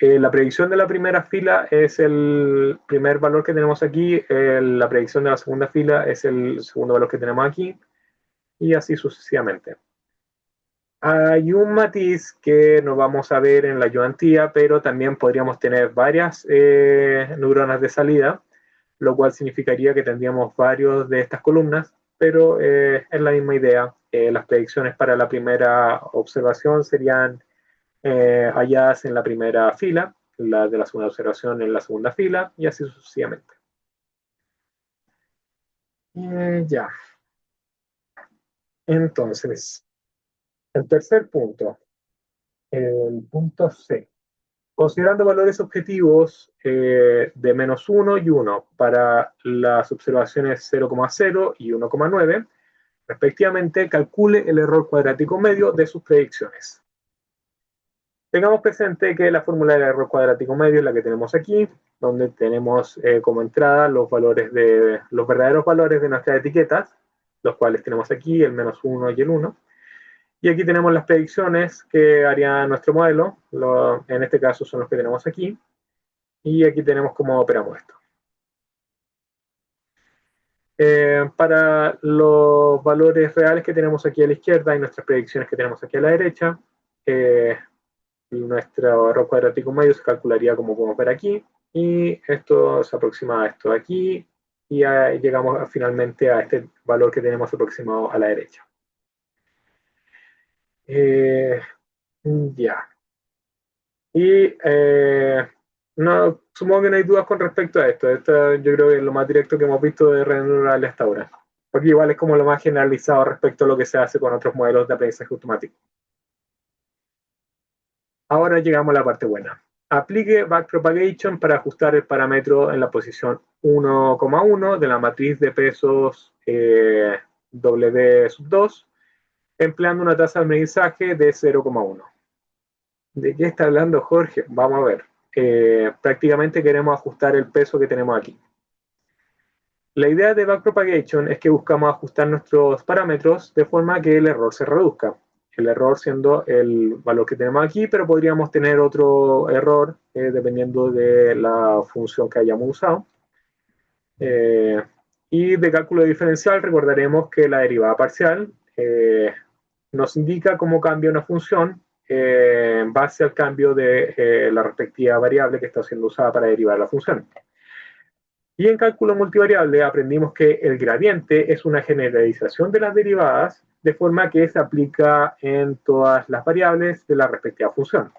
La predicción de la primera fila es el primer valor que tenemos aquí, la predicción de la segunda fila es el segundo valor que tenemos aquí, y así sucesivamente. Hay un matiz que no vamos a ver en la ayudantía, pero también podríamos tener varias neuronas de salida, lo cual significaría que tendríamos varios de estas columnas, pero es la misma idea. Las predicciones para la primera observación serían halladas en la primera fila, las de la segunda observación en la segunda fila, y así sucesivamente. Ya, entonces, el tercer punto, el punto C. Considerando valores objetivos de -1 y 1 para las observaciones 0,0 y 1,9, respectivamente, calcule el error cuadrático medio de sus predicciones. Tengamos presente que la fórmula del error cuadrático medio es la que tenemos aquí, donde tenemos como entrada los verdaderos valores de nuestras etiquetas, los cuales tenemos aquí, el -1 y el 1. Y aquí tenemos las predicciones que haría nuestro modelo, en este caso son los que tenemos aquí, y aquí tenemos cómo operamos esto. Para los valores reales que tenemos aquí a la izquierda y nuestras predicciones que tenemos aquí a la derecha, nuestro error cuadrático medio se calcularía como podemos ver aquí, y esto se aproxima a esto de aquí, y llegamos finalmente a este valor que tenemos aproximado a la derecha. Ya. Y no, supongo que no hay dudas con respecto a esto. Esto yo creo que es lo más directo que hemos visto de redes neurales hasta ahora. Porque igual es como lo más generalizado respecto a lo que se hace con otros modelos de aprendizaje automático. Ahora llegamos a la parte buena. Aplique backpropagation para ajustar el parámetro en la posición 1,1 de la matriz de pesos W sub 2, empleando una tasa de aprendizaje de 0,1. ¿De qué está hablando Jorge? Vamos a ver. Prácticamente queremos ajustar el peso que tenemos aquí. La idea de backpropagation es que buscamos ajustar nuestros parámetros de forma que el error se reduzca. El error siendo el valor que tenemos aquí, pero podríamos tener otro error dependiendo de la función que hayamos usado. Y de cálculo diferencial recordaremos que la derivada parcial nos indica cómo cambia una función en base al cambio de la respectiva variable que está siendo usada para derivar la función. Y en cálculo multivariable aprendimos que el gradiente es una generalización de las derivadas de forma que se aplica en todas las variables de la respectiva función.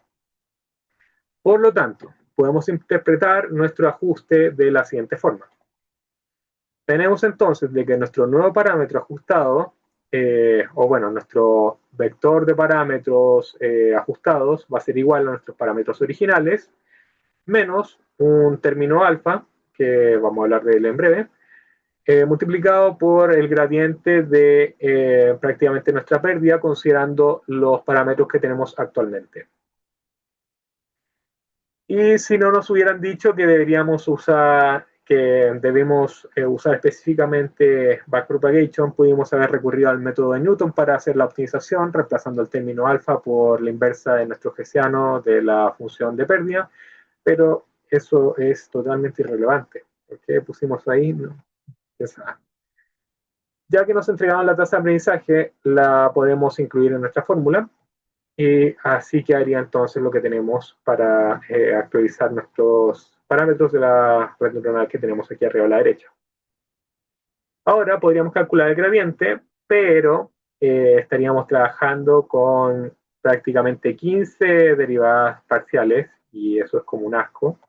Por lo tanto, podemos interpretar nuestro ajuste de la siguiente forma. Tenemos entonces de que nuestro nuevo parámetro ajustado, nuestro vector de parámetros ajustados va a ser igual a nuestros parámetros originales, menos un término alfa, que vamos a hablar de él en breve, multiplicado por el gradiente de prácticamente nuestra pérdida, considerando los parámetros que tenemos actualmente. Y si no nos hubieran dicho que debemos usar específicamente backpropagation, pudimos haber recurrido al método de Newton para hacer la optimización, reemplazando el término alfa por la inversa de nuestro hessiano de la función de pérdida, pero eso es totalmente irrelevante. ¿Por qué pusimos ahí? No. Ya que nos entregaron la tasa de aprendizaje, la podemos incluir en nuestra fórmula, y así quedaría entonces lo que tenemos para actualizar nuestros parámetros de la red neuronal que tenemos aquí arriba a la derecha. Ahora podríamos calcular el gradiente, pero estaríamos trabajando con prácticamente 15 derivadas parciales, y eso es como un asco.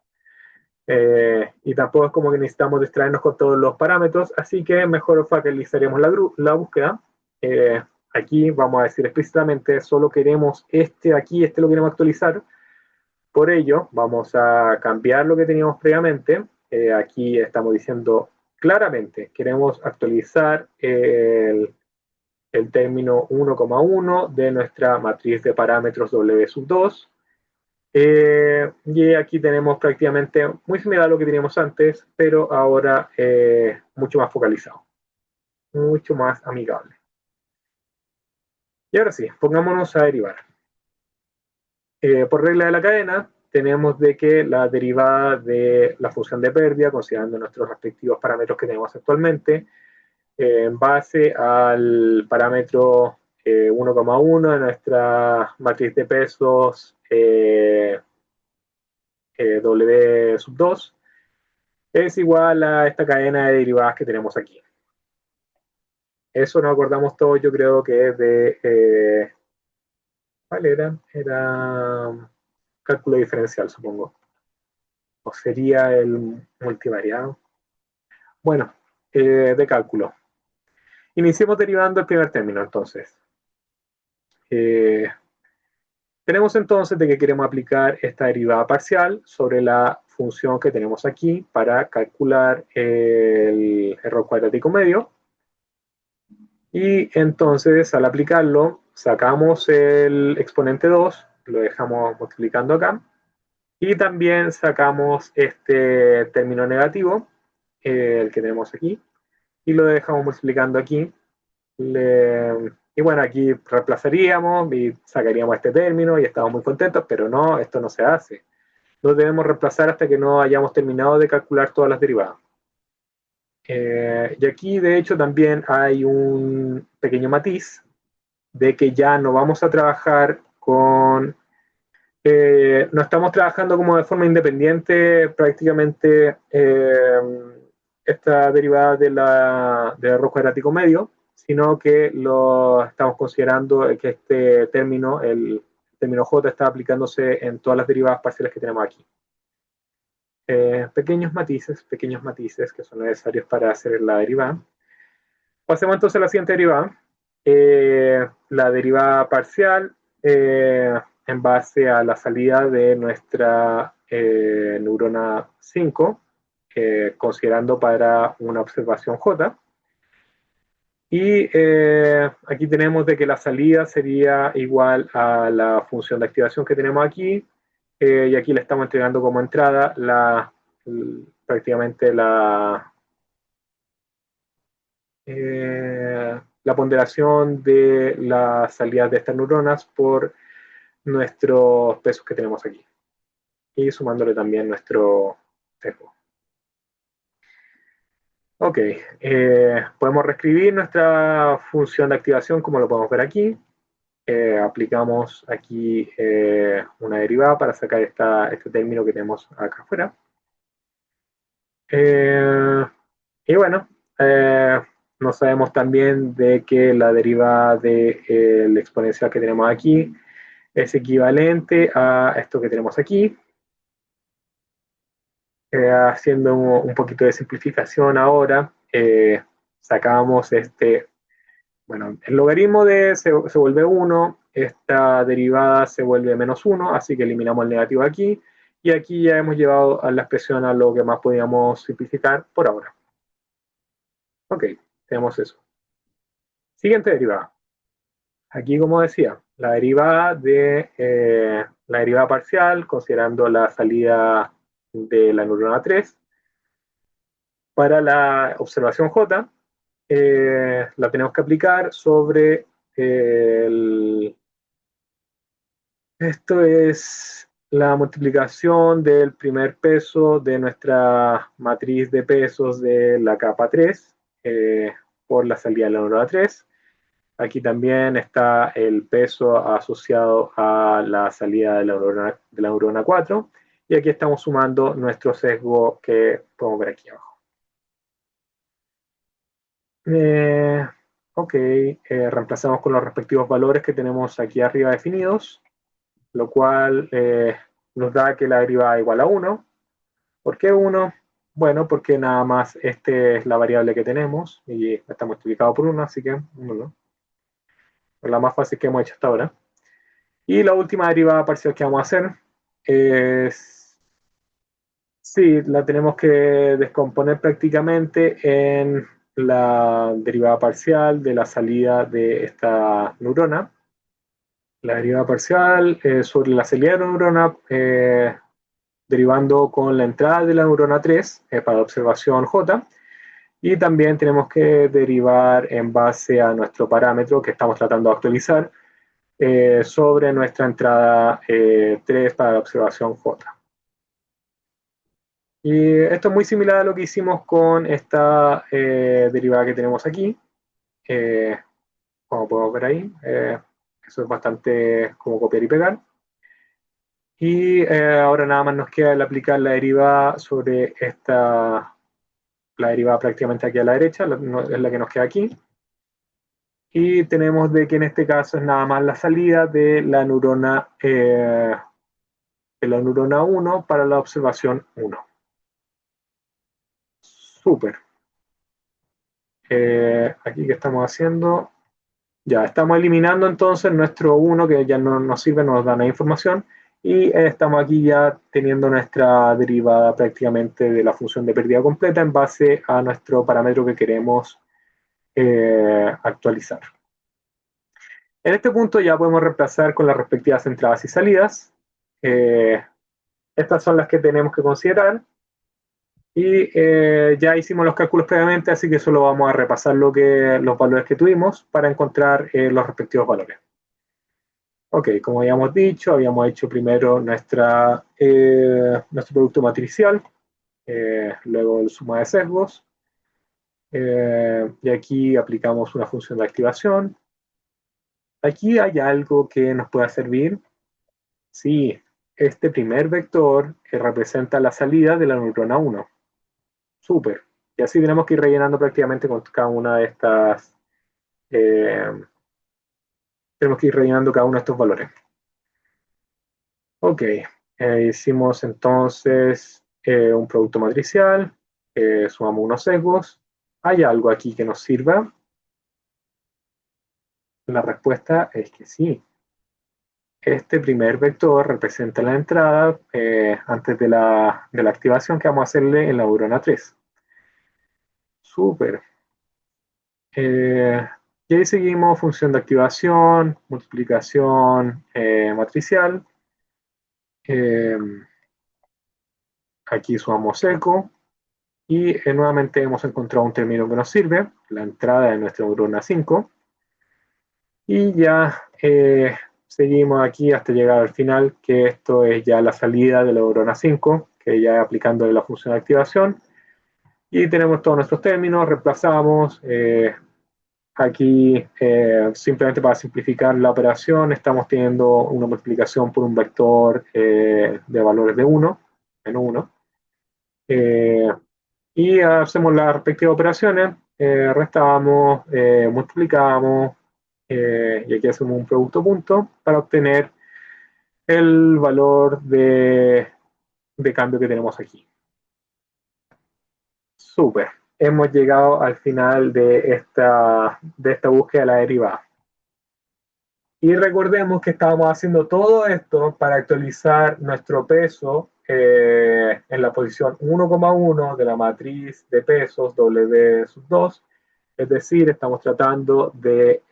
Y tampoco es como que necesitamos distraernos con todos los parámetros, así que mejor focalizaríamos la búsqueda. Aquí vamos a decir explícitamente, solo queremos aquí, lo queremos actualizar. Por ello, vamos a cambiar lo que teníamos previamente. Aquí estamos diciendo claramente, queremos actualizar el término 1,1 de nuestra matriz de parámetros W sub 2. Y aquí tenemos prácticamente muy similar a lo que teníamos antes, pero ahora mucho más focalizado, mucho más amigable. Y ahora sí, pongámonos a derivar. Por regla de la cadena, tenemos de que la derivada de la función de pérdida, considerando nuestros respectivos parámetros que tenemos actualmente, en base al parámetro 1,1 de nuestra matriz de pesos W sub 2, es igual a esta cadena de derivadas que tenemos aquí. Eso nos acordamos todos, yo creo que es de... ¿cuál era? Era cálculo diferencial, supongo. O sería el multivariado. Bueno, de cálculo. Iniciemos derivando el primer término, entonces. Eh, tenemos entonces de que queremos aplicar esta derivada parcial sobre la función que tenemos aquí para calcular el error cuadrático medio. Y entonces, al aplicarlo, sacamos el exponente 2, lo dejamos multiplicando acá, y también sacamos este término negativo, el que tenemos aquí, y lo dejamos multiplicando aquí. Y bueno, aquí reemplazaríamos y sacaríamos este término y estamos muy contentos, pero no, esto no se hace. Lo debemos reemplazar hasta que no hayamos terminado de calcular todas las derivadas. Y aquí, de hecho, también hay un pequeño matiz de que ya no vamos a trabajar con... no estamos trabajando como de forma independiente prácticamente esta derivada del error cuadrático medio, sino que lo estamos considerando que este término, el término J, está aplicándose en todas las derivadas parciales que tenemos aquí. Pequeños matices que son necesarios para hacer la derivada. Pasemos entonces a la siguiente derivada. La derivada parcial en base a la salida de nuestra neurona 5, considerando para una observación J. Y aquí tenemos de que la salida sería igual a la función de activación que tenemos aquí, y aquí le estamos entregando como entrada prácticamente la ponderación de las salidas de estas neuronas por nuestros pesos que tenemos aquí. Y sumándole también nuestro sesgo. Ok, podemos reescribir nuestra función de activación como lo podemos ver aquí. Aplicamos aquí una derivada para sacar este término que tenemos acá afuera. Y bueno, no sabemos también de que la derivada del exponencial que tenemos aquí es equivalente a esto que tenemos aquí. Haciendo un poquito de simplificación ahora, sacamos bueno, el logaritmo se vuelve 1, esta derivada se vuelve menos 1, así que eliminamos el negativo aquí, y aquí ya hemos llevado a la expresión a lo que más podíamos simplificar por ahora. Ok, tenemos eso. Siguiente derivada. Aquí, como decía, la derivada parcial, considerando la salida de la neurona 3, para la observación J, la tenemos que aplicar sobre esto es la multiplicación del primer peso de nuestra matriz de pesos de la capa 3 por la salida de la neurona 3. Aquí también está el peso asociado a la salida de la neurona 4. Y aquí estamos sumando nuestro sesgo que podemos ver aquí abajo. Ok, reemplazamos con los respectivos valores que tenemos aquí arriba definidos, lo cual nos da que la derivada es igual a 1. ¿Por qué 1? Bueno, porque nada más esta es la variable que tenemos y está multiplicado por 1, así que 1. Es la más fácil que hemos hecho hasta ahora. Y la última derivada parcial que vamos a hacer es... Sí, la tenemos que descomponer prácticamente en la derivada parcial de la salida de esta neurona. La derivada parcial sobre la salida de la neurona derivando con la entrada de la neurona 3 para observación J. Y también tenemos que derivar en base a nuestro parámetro que estamos tratando de actualizar sobre nuestra entrada 3 para la observación J. Y esto es muy similar a lo que hicimos con esta derivada que tenemos aquí. Como podemos ver ahí, eso es bastante como copiar y pegar. Y ahora nada más nos queda el aplicar la derivada sobre la derivada prácticamente aquí a la derecha, es la que nos queda aquí. Y tenemos de que en este caso es nada más la salida de la neurona 1 para la observación 1. Súper. Aquí que estamos haciendo, ya estamos eliminando entonces nuestro 1 que ya no nos sirve, no nos da nada de información, y estamos aquí ya teniendo nuestra derivada prácticamente de la función de pérdida completa en base a nuestro parámetro que queremos actualizar. En este punto ya podemos reemplazar con las respectivas entradas y salidas. Estas son las que tenemos que considerar. Y ya hicimos los cálculos previamente, así que solo vamos a repasar los valores que tuvimos para encontrar los respectivos valores. Ok, como habíamos dicho, habíamos hecho primero nuestro producto matricial, luego el suma de sesgos, y aquí aplicamos una función de activación. Aquí hay algo que nos pueda servir. Sí, este primer vector que representa la salida de la neurona 1. Súper. Y así tenemos que ir rellenando prácticamente con cada una de estas. Tenemos que ir rellenando cada uno de estos valores. Ok, hicimos entonces un producto matricial, sumamos unos sesgos. ¿Hay algo aquí que nos sirva? La respuesta es que sí. Este primer vector representa la entrada antes de la activación que vamos a hacerle en la neurona 3. Súper. Y ahí seguimos función de activación, multiplicación matricial. Aquí sumamos eco. Y nuevamente hemos encontrado un término que nos sirve, la entrada de nuestra neurona 5. Y ya seguimos aquí hasta llegar al final, que esto es ya la salida de la neurona 5, que ya aplicando la función de activación. Y tenemos todos nuestros términos, reemplazamos. Aquí, simplemente para simplificar la operación, estamos teniendo una multiplicación por un vector de valores de 1, menos 1. Y hacemos las respectivas operaciones, restamos, multiplicamos, y aquí hacemos un producto punto para obtener el valor de cambio que tenemos aquí. Súper. Hemos llegado al final de esta búsqueda de la derivada. Y recordemos que estábamos haciendo todo esto para actualizar nuestro peso en la posición 1,1 de la matriz de pesos W sub 2. Es decir, estamos tratando de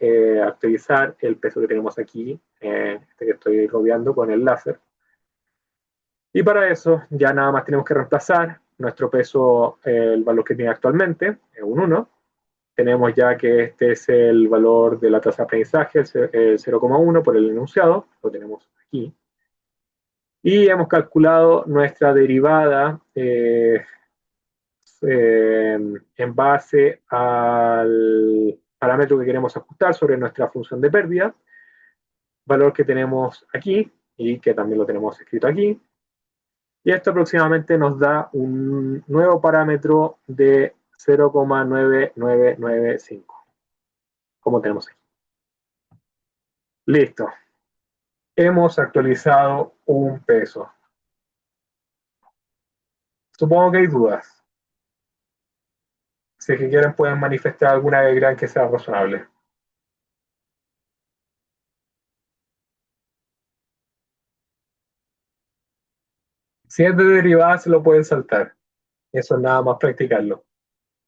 actualizar el peso que tenemos aquí, este que estoy rodeando con el láser. Y para eso ya nada más tenemos que reemplazar nuestro peso, el valor que tiene actualmente, es un 1. Tenemos ya que este es el valor de la tasa de aprendizaje, el 0,1 por el enunciado, lo tenemos aquí. Y hemos calculado nuestra derivada en base al parámetro que queremos ajustar sobre nuestra función de pérdida, valor que tenemos aquí y que también lo tenemos escrito aquí. Y esto aproximadamente nos da un nuevo parámetro de 0,9995, como tenemos aquí. Listo. Hemos actualizado un peso. Supongo que hay dudas. Si es que quieren pueden manifestar alguna que crean que sea razonable. Si es de derivada se lo pueden saltar. Eso es nada más practicarlo.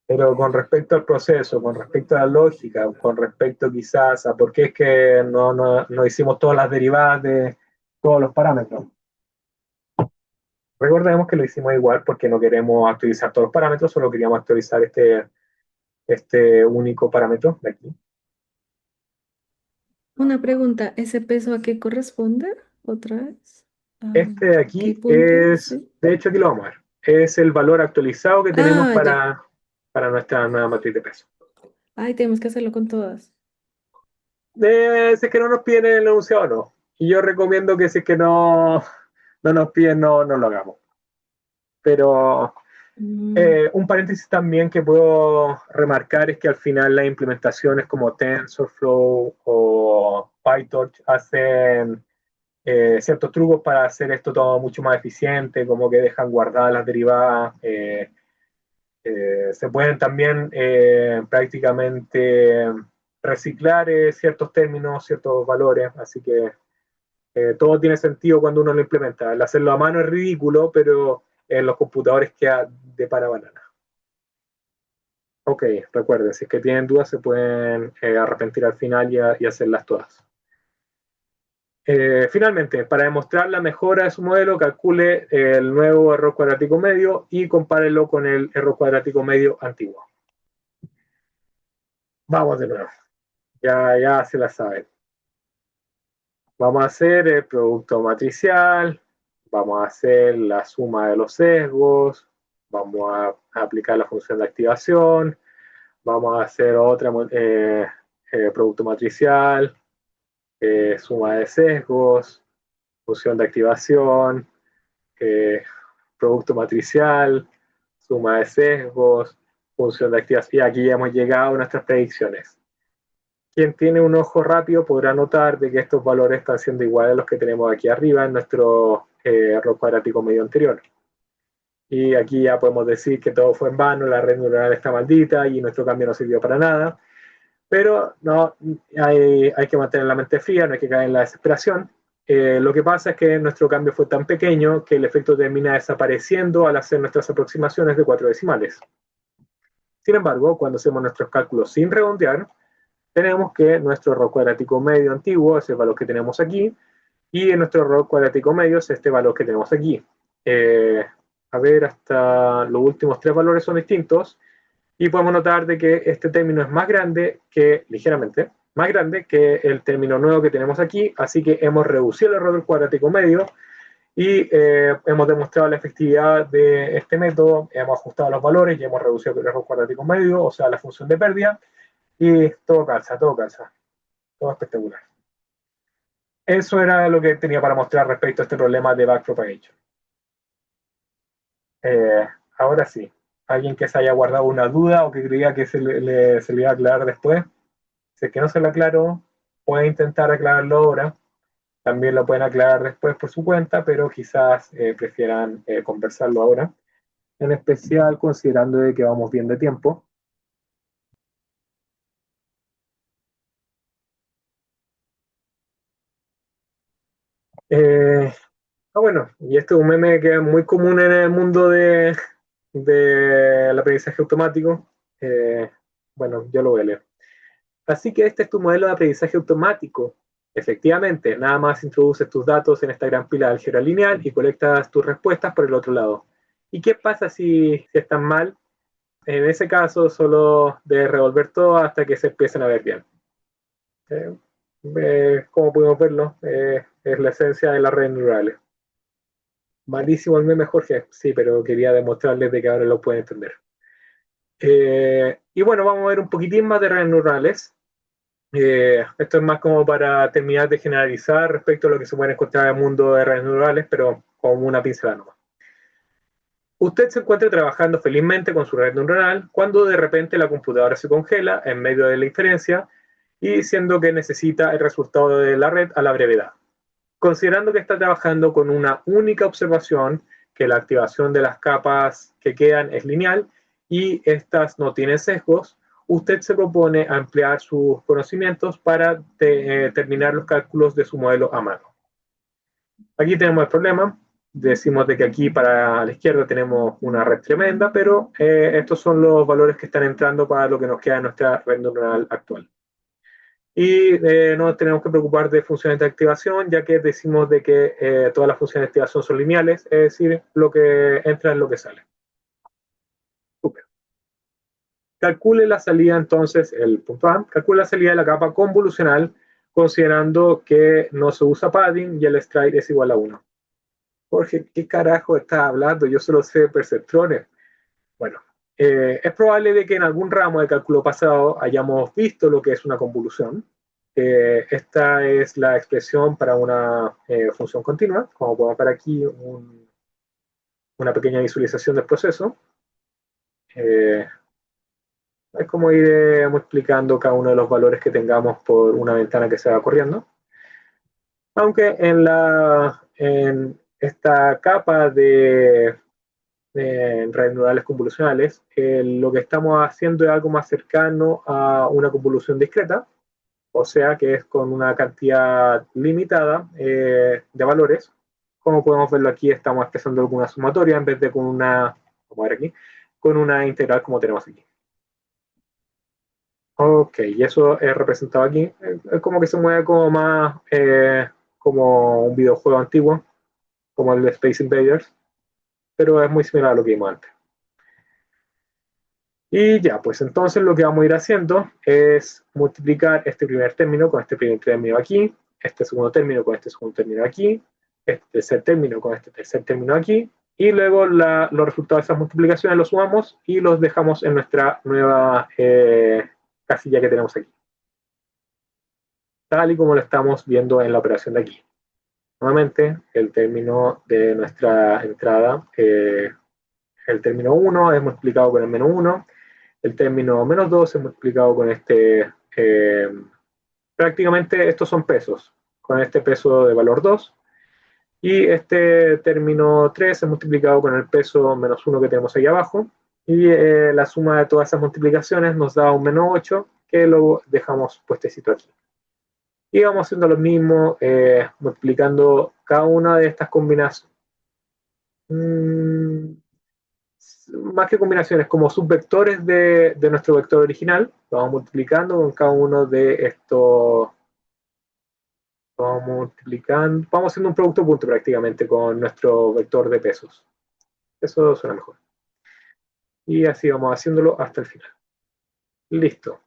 Pero con respecto al proceso, con respecto a la lógica, con respecto quizás a por qué es que no hicimos todas las derivadas de todos los parámetros. Recordemos que lo hicimos igual porque no queremos actualizar todos los parámetros, solo queríamos actualizar este único parámetro de aquí. Una pregunta, ¿ese peso a qué corresponde? ¿Otra vez? Este de ¿Qué aquí punto? es, Sí. de hecho aquí lo vamos a ver, es el valor actualizado que tenemos Ah, ya. para nuestra nueva matriz de peso. Ay, tenemos que hacerlo con todas. Si es que no nos piden el enunciado, no. Y yo recomiendo que si es que no nos piden, no lo hagamos. Pero Mm, un paréntesis también que puedo remarcar es que al final las implementaciones como TensorFlow o PyTorch hacen ciertos trucos para hacer esto todo mucho más eficiente, como que dejan guardadas las derivadas. Se pueden también prácticamente reciclar ciertos términos, ciertos valores, así que todo tiene sentido cuando uno lo implementa. El hacerlo a mano es ridículo, pero en los computadores queda de para banana. Ok, recuerden, si es que tienen dudas se pueden arrepentir al final y hacerlas todas. Finalmente, para demostrar la mejora de su modelo, calcule el nuevo error cuadrático medio y compárelo con el error cuadrático medio antiguo. Vamos de nuevo, ya se la saben. Vamos a hacer el producto matricial, vamos a hacer la suma de los sesgos, vamos a aplicar la función de activación, vamos a hacer otra producto matricial, suma de sesgos, función de activación, eh, producto matricial, suma de sesgos, función de activación. Y aquí ya hemos llegado a nuestras predicciones. Quien tiene un ojo rápido podrá notar de que estos valores están siendo iguales a los que tenemos aquí arriba en nuestro error cuadrático medio anterior. Y aquí ya podemos decir que todo fue en vano, la red neuronal está maldita y nuestro cambio no sirvió para nada. Pero no, hay que mantener la mente fría, no hay que caer en la desesperación. Lo que pasa es que nuestro cambio fue tan pequeño que el efecto termina desapareciendo al hacer nuestras aproximaciones de 4 decimales. Sin embargo, cuando hacemos nuestros cálculos sin redondear, tenemos que nuestro error cuadrático medio antiguo es el valor que tenemos aquí, y nuestro error cuadrático medio es este valor que tenemos aquí. Eh, a ver, hasta los últimos 3 valores son distintos, y podemos notar de que este término es más grande que, ligeramente, más grande que el término nuevo que tenemos aquí, así que hemos reducido el error cuadrático medio y hemos demostrado la efectividad de este método, hemos ajustado los valores y hemos reducido el error cuadrático medio, o sea, la función de pérdida, y todo calza, todo espectacular. Eso era lo que tenía para mostrar respecto a este problema de backpropagation. Eh, Ahora sí, alguien que se haya guardado una duda o que creía que se le iba a aclarar después, si es que no se lo aclaró, puede intentar aclararlo ahora. También lo pueden aclarar después por su cuenta, pero quizás prefieran conversarlo ahora. En especial considerando de que vamos bien de tiempo. Eh, bueno, y este es un meme que es muy común en el mundo del aprendizaje automático. Eh, bueno, yo lo voy a leer. Así que este es tu modelo de aprendizaje automático. Efectivamente, nada más introduces tus datos en esta gran pila de álgebra lineal y colectas tus respuestas por el otro lado. ¿Y qué pasa si están mal? En ese caso, solo debes revolver todo hasta que se empiecen a ver bien. Eh, como pudimos verlo, es la esencia de las redes neurales. Malísimo el meme, Jorge. Sí, pero quería demostrarles de que ahora lo pueden entender. Y bueno, vamos a ver un poquitín más de redes neurales. Esto es más como para terminar de generalizar respecto a lo que se puede encontrar en el mundo de redes neurales, pero como una pincelada nomás. Usted se encuentra trabajando felizmente con su red neuronal cuando de repente la computadora se congela en medio de la inferencia y siendo que necesita el resultado de la red a la brevedad. Considerando que está trabajando con una única observación, que la activación de las capas que quedan es lineal y estas no tienen sesgos, usted se propone ampliar sus conocimientos para terminar los cálculos de su modelo a mano. Aquí tenemos el problema. Decimos de que aquí para la izquierda tenemos una red tremenda, pero estos son los valores que están entrando para lo que nos queda en nuestra red neuronal actual. Y no tenemos que preocupar de funciones de activación, ya que decimos de que todas las funciones de activación son lineales, es decir, lo que entra es lo que sale. Super. Calcule la salida entonces, el punto A, calcule la salida de la capa convolucional considerando que no se usa padding y el stride es igual a 1. Jorge, ¿qué carajo estás hablando? Yo solo sé perceptrones. Bueno, es probable de que en algún ramo de cálculo pasado hayamos visto lo que es una convolución. Esta es la expresión para una función continua. Como podemos ver aquí, una pequeña visualización del proceso. Es como iremos explicando cada uno de los valores que tengamos por una ventana que se va corriendo. Aunque en esta capa de redes neurales convolucionales, lo que estamos haciendo es algo más cercano a una convolución discreta, o sea que es con una cantidad limitada de valores. Como podemos verlo aquí, estamos expresando alguna sumatoria en vez de con una, vamos a ver aquí, con una integral como tenemos aquí. Ok, y eso es representado aquí. Es como que se mueve como más como un videojuego antiguo, como el de Space Invaders, pero es muy similar a lo que vimos antes. Y ya, pues entonces lo que vamos a ir haciendo es multiplicar este primer término con este primer término aquí, este segundo término con este segundo término aquí, este tercer término con este tercer término aquí, y luego los resultados de esas multiplicaciones los sumamos y los dejamos en nuestra nueva casilla que tenemos aquí, tal y como lo estamos viendo en la operación de aquí. Nuevamente, el término de nuestra entrada, el término 1 es multiplicado con el menos 1, el término menos 2 es multiplicado con este, prácticamente estos son pesos, con este peso de valor 2, y este término 3 es multiplicado con el peso menos 1 que tenemos ahí abajo, y la suma de todas esas multiplicaciones nos da un menos 8, que lo dejamos puestecito aquí. Y vamos haciendo lo mismo, multiplicando cada una de estas combinaciones. Más que combinaciones, como subvectores de nuestro vector original, lo vamos multiplicando con cada uno de estos. Vamos multiplicando, vamos haciendo un producto punto prácticamente con nuestro vector de pesos. Eso suena mejor. Y así vamos haciéndolo hasta el final. Listo.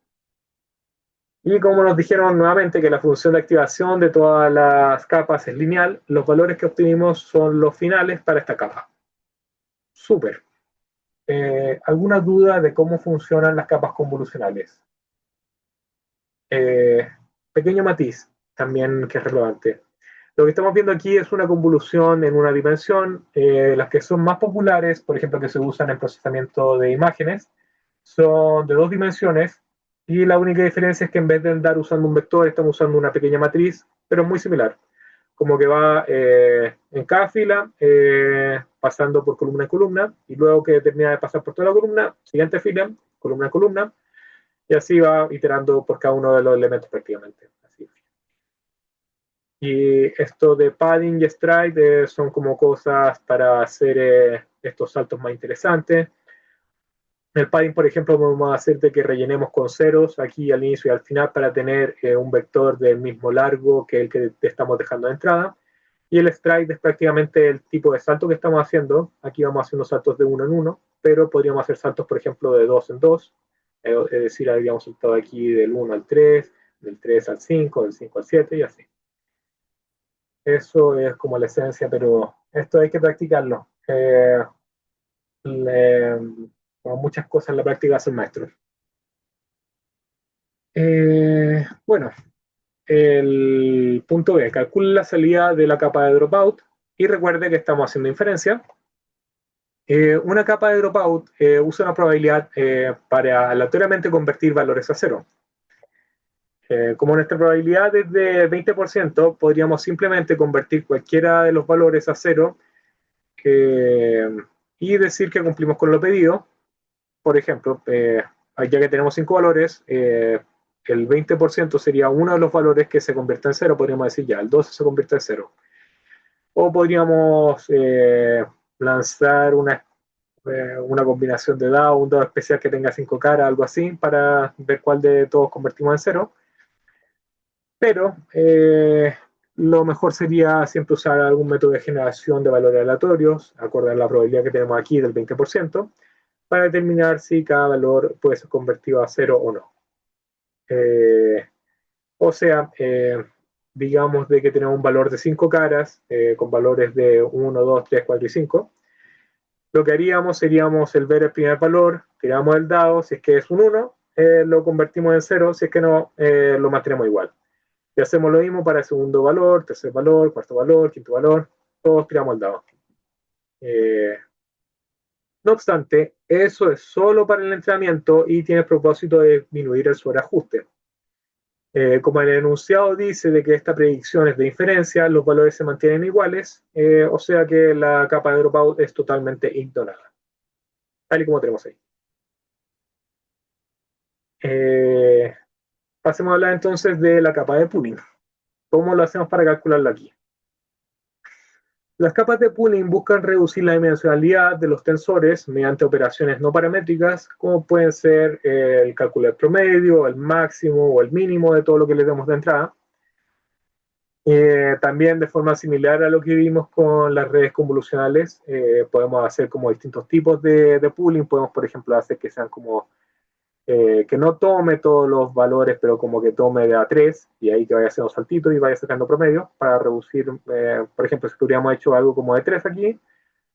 Y como nos dijeron nuevamente que la función de activación de todas las capas es lineal, los valores que obtuvimos son los finales para esta capa. Súper. ¿Alguna duda de cómo funcionan las capas convolucionales? Pequeño matiz también que es relevante. Lo que estamos viendo aquí es una convolución en una dimensión. Las que son más populares, por ejemplo, que se usan en procesamiento de imágenes, son de 2 dimensiones, y la única diferencia es que en vez de andar usando un vector, estamos usando una pequeña matriz, pero muy similar. Como que va en cada fila, pasando por columna en columna, y luego que termina de pasar por toda la columna, siguiente fila, columna en columna, y así va iterando por cada uno de los elementos prácticamente. Así. Y esto de padding y stride son como cosas para hacer estos saltos más interesantes. En el padding, por ejemplo, vamos a hacer de que rellenemos con ceros aquí al inicio y al final para tener un vector del mismo largo que el que te estamos dejando de entrada. Y el stride es prácticamente el tipo de salto que estamos haciendo. Aquí vamos haciendo saltos de 1 en 1, pero podríamos hacer saltos, por ejemplo, de 2 en 2. Es decir, habríamos saltado aquí del 1 al 3, del 3 al 5, del 5 al 7 y así. Eso es como la esencia, pero esto hay que practicarlo. Como muchas cosas en la práctica hace el maestro. Bueno, el punto B, calcule la salida de la capa de dropout y recuerde que estamos haciendo inferencia. Una capa de dropout usa una probabilidad para aleatoriamente convertir valores a cero. Como nuestra probabilidad es de 20%, podríamos simplemente convertir cualquiera de los valores a cero y decir que cumplimos con lo pedido. Por ejemplo, ya que tenemos 5 valores, el 20% sería uno de los valores que se convierte en cero. Podríamos decir ya, el 12 se convierte en cero. O podríamos lanzar una combinación de dados, un dado especial que tenga 5 caras, algo así, para ver cuál de todos convertimos en cero. Pero lo mejor sería siempre usar algún método de generación de valores aleatorios, acorde a la probabilidad que tenemos aquí del 20%, para determinar si cada valor puede ser convertido a cero o no. O sea, digamos de que tenemos un valor de 5 caras, con valores de 1, 2, 3, 4 y 5. Lo que haríamos sería el ver el primer valor, tiramos el dado, si es que es un 1, lo convertimos en 0, si es que no, lo mantenemos igual. Y hacemos lo mismo para el segundo valor, tercer valor, cuarto valor, quinto valor, todos tiramos el dado. No obstante, eso es solo para el entrenamiento y tiene el propósito de disminuir el sobreajuste. Como el enunciado dice de que esta predicción es de inferencia, los valores se mantienen iguales, o sea que la capa de dropout es totalmente ignorada, tal y como tenemos ahí. Pasemos a hablar entonces de la capa de pooling. ¿Cómo lo hacemos para calcularlo aquí? Las capas de pooling buscan reducir la dimensionalidad de los tensores mediante operaciones no paramétricas, como pueden ser el cálculo del promedio, el máximo o el mínimo de todo lo que le demos de entrada. También de forma similar a lo que vimos con las redes convolucionales, podemos hacer como distintos tipos de pooling. Podemos, por ejemplo, hacer que sean como que no tome todos los valores, pero como que tome de A3 y ahí que vaya haciendo saltitos y vaya sacando promedio para reducir, por ejemplo, si hubiéramos hecho algo como de 3 aquí,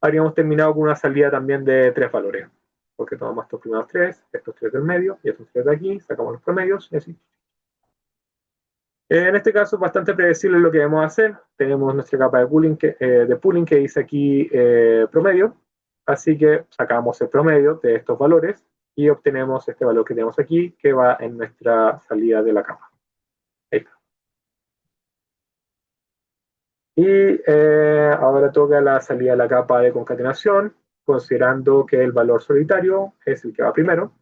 habríamos terminado con una salida también de 3 valores, porque tomamos estos primeros 3, estos 3 del medio y estos 3 de aquí, sacamos los promedios y así. En este caso es bastante predecible lo que debemos hacer. Tenemos nuestra capa de pooling que dice aquí promedio, así que sacamos el promedio de estos valores y obtenemos este valor que tenemos aquí, que va en nuestra salida de la capa. Ahí está. Y ahora toca la salida de la capa de concatenación, considerando que el valor solitario es el que va primero.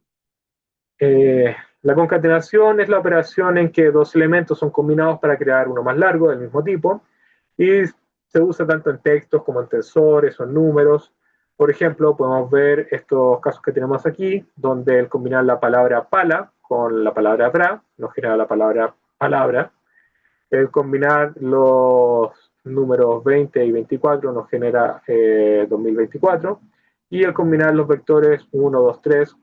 La concatenación es la operación en que dos elementos son combinados para crear uno más largo del mismo tipo y se usa tanto en textos como en tensores o en números. Por ejemplo, podemos ver estos casos que tenemos aquí, donde el combinar la palabra pala con la palabra bra nos genera la palabra palabra. El combinar los números 20 y 24 nos genera 2024. Y el combinar los vectores 1, 2, 3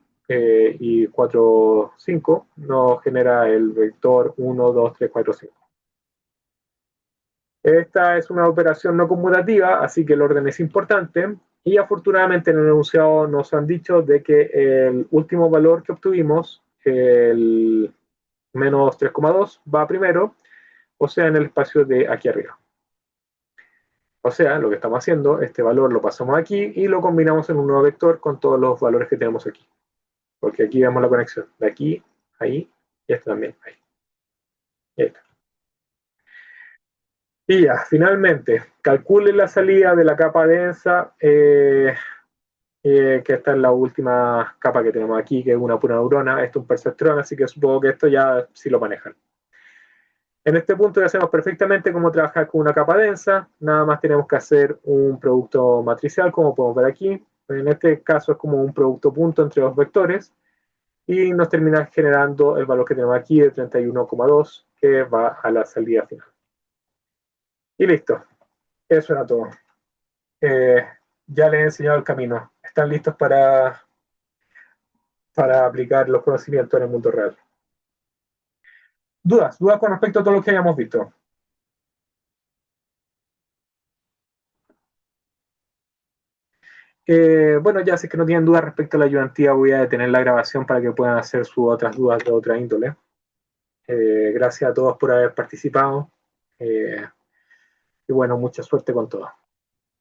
y 4, 5 nos genera el vector 1, 2, 3, 4, 5. Esta es una operación no conmutativa, así que el orden es importante. Y afortunadamente en el enunciado nos han dicho de que el último valor que obtuvimos, el menos 3,2, va primero, o sea, en el espacio de aquí arriba. O sea, lo que estamos haciendo, este valor lo pasamos aquí y lo combinamos en un nuevo vector con todos los valores que tenemos aquí. Porque aquí vemos la conexión de aquí, ahí y este también, ahí. Y ahí está. Y ya, finalmente, calcule la salida de la capa densa, que esta es la última capa que tenemos aquí, que es una pura neurona. Esto es un perceptrón, así que supongo que esto ya sí lo manejan. En este punto ya sabemos perfectamente cómo trabajar con una capa densa, nada más tenemos que hacer un producto matricial, como podemos ver aquí. En este caso es como un producto punto entre dos vectores, y nos termina generando el valor que tenemos aquí de 31,2, que va a la salida final. Y listo, eso era todo. Ya les he enseñado el camino. ¿Están listos para aplicar los conocimientos en el mundo real? ¿Dudas con respecto a todo lo que hayamos visto? Bueno, ya si es que no tienen dudas respecto a la ayudantía, voy a detener la grabación para que puedan hacer sus otras dudas de otra índole. Gracias a todos por haber participado. Y bueno, mucha suerte con todo.